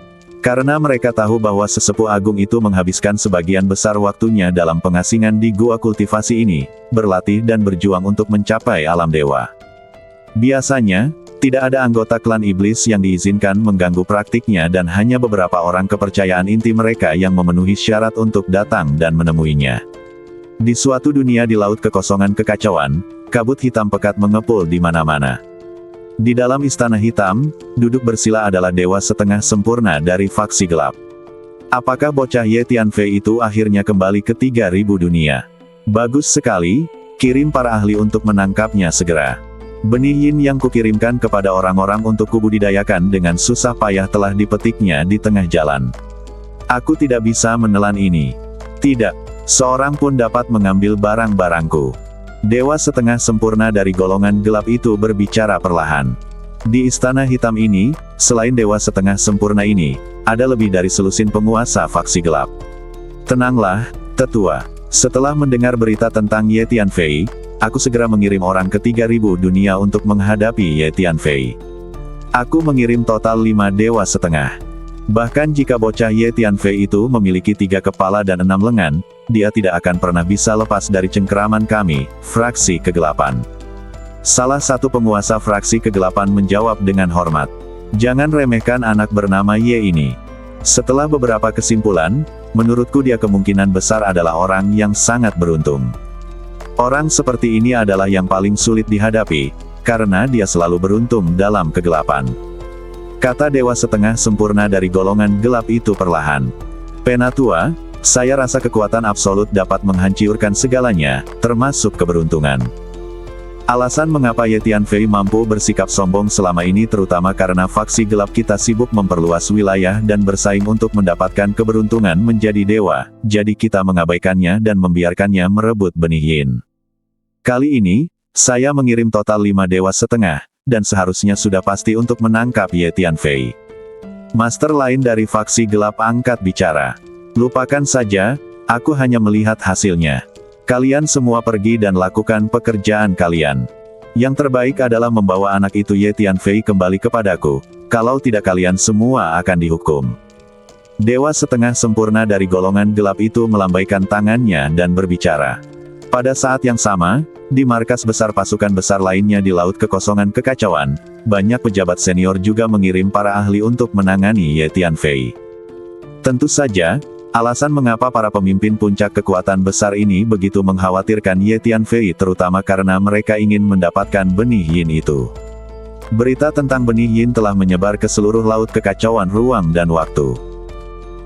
Karena mereka tahu bahwa sesepuh agung itu menghabiskan sebagian besar waktunya dalam pengasingan di gua kultivasi ini, berlatih dan berjuang untuk mencapai alam dewa. Biasanya, tidak ada anggota klan iblis yang diizinkan mengganggu praktiknya dan hanya beberapa orang kepercayaan inti mereka yang memenuhi syarat untuk datang dan menemuinya. Di suatu dunia di Laut Kekosongan Kekacauan, kabut hitam pekat mengepul di mana-mana. Di dalam istana hitam, duduk bersila adalah dewa setengah sempurna dari faksi gelap. Apakah bocah Ye Tianfei itu akhirnya kembali ke 3000 dunia? Bagus sekali, kirim para ahli untuk menangkapnya segera. Benih yin yang kukirimkan kepada orang-orang untuk kubudidayakan dengan susah payah telah dipetiknya di tengah jalan. Aku tidak bisa menelan ini. Tidak, seorang pun dapat mengambil barang-barangku. Dewa setengah sempurna dari golongan gelap itu berbicara perlahan. Di istana hitam ini, selain dewa setengah sempurna ini, ada lebih dari selusin penguasa faksi gelap. Tenanglah, tetua. Setelah mendengar berita tentang Ye Tianfei, aku segera mengirim orang ke 3000 dunia untuk menghadapi Ye Tianfei. Aku mengirim total 5 dewa setengah. Bahkan jika bocah Ye Tianfei itu memiliki 3 kepala dan 6 lengan, dia tidak akan pernah bisa lepas dari cengkeraman kami, fraksi kegelapan. Salah satu penguasa fraksi kegelapan menjawab dengan hormat. Jangan remehkan anak bernama Ye ini. Setelah beberapa kesimpulan, menurutku dia kemungkinan besar adalah orang yang sangat beruntung. Orang seperti ini adalah yang paling sulit dihadapi, karena dia selalu beruntung dalam kegelapan. Kata dewa setengah sempurna dari golongan gelap itu perlahan. Penatua, saya rasa kekuatan absolut dapat menghancurkan segalanya, termasuk keberuntungan. Alasan mengapa Ye Tianfei mampu bersikap sombong selama ini terutama karena faksi gelap kita sibuk memperluas wilayah dan bersaing untuk mendapatkan keberuntungan menjadi dewa, jadi kita mengabaikannya dan membiarkannya merebut benih yin. Kali ini, saya mengirim total 5 dewa setengah, dan seharusnya sudah pasti untuk menangkap Ye Tianfei. Master lain dari faksi gelap angkat bicara. Lupakan saja, aku hanya melihat hasilnya. Kalian semua pergi dan lakukan pekerjaan kalian. Yang terbaik adalah membawa anak itu Ye Tianfei kembali kepadaku, kalau tidak kalian semua akan dihukum. Dewa setengah sempurna dari golongan gelap itu melambaikan tangannya dan berbicara. Pada saat yang sama, di markas besar pasukan besar lainnya di Laut Kekosongan Kekacauan, banyak pejabat senior juga mengirim para ahli untuk menangani Ye Tianfei. Tentu saja, alasan mengapa para pemimpin puncak kekuatan besar ini begitu mengkhawatirkan Ye Tianfei terutama karena mereka ingin mendapatkan benih yin itu. Berita tentang benih yin telah menyebar ke seluruh laut kekacauan ruang dan waktu.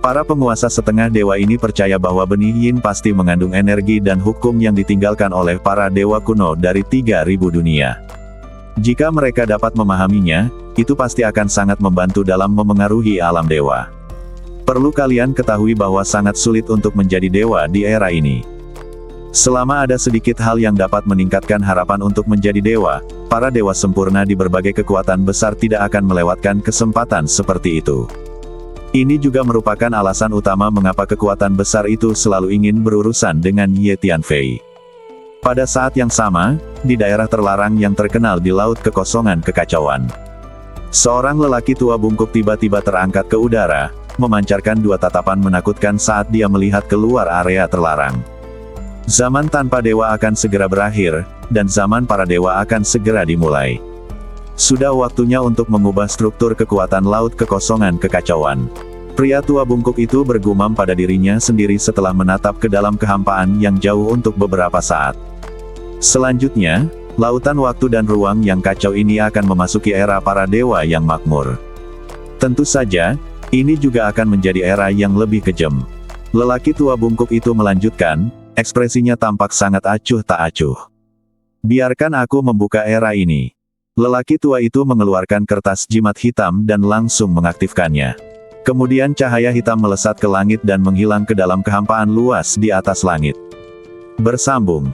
Para penguasa setengah dewa ini percaya bahwa benih yin pasti mengandung energi dan hukum yang ditinggalkan oleh para dewa kuno dari 3000 dunia. Jika mereka dapat memahaminya, itu pasti akan sangat membantu dalam memengaruhi alam dewa. Perlu kalian ketahui bahwa sangat sulit untuk menjadi dewa di era ini. Selama ada sedikit hal yang dapat meningkatkan harapan untuk menjadi dewa, para dewa sempurna di berbagai kekuatan besar tidak akan melewatkan kesempatan seperti itu. Ini juga merupakan alasan utama mengapa kekuatan besar itu selalu ingin berurusan dengan Ye Tianfei. Pada saat yang sama, di daerah terlarang yang terkenal di Laut Kekosongan Kekacauan, seorang lelaki tua bungkuk tiba-tiba terangkat ke udara, memancarkan 2 tatapan menakutkan saat dia melihat keluar area terlarang. Zaman tanpa dewa akan segera berakhir, dan zaman para dewa akan segera dimulai. Sudah waktunya untuk mengubah struktur kekuatan Laut Kekosongan Kekacauan. Pria tua bungkuk itu bergumam pada dirinya sendiri setelah menatap ke dalam kehampaan yang jauh untuk beberapa saat. Selanjutnya, lautan waktu dan ruang yang kacau ini akan memasuki era para dewa yang makmur. Tentu saja, ini juga akan menjadi era yang lebih kejam. Lelaki tua bungkuk itu melanjutkan, ekspresinya tampak sangat acuh tak acuh. Biarkan aku membuka era ini. Lelaki tua itu mengeluarkan kertas jimat hitam dan langsung mengaktifkannya. Kemudian cahaya hitam melesat ke langit dan menghilang ke dalam kehampaan luas di atas langit. Bersambung.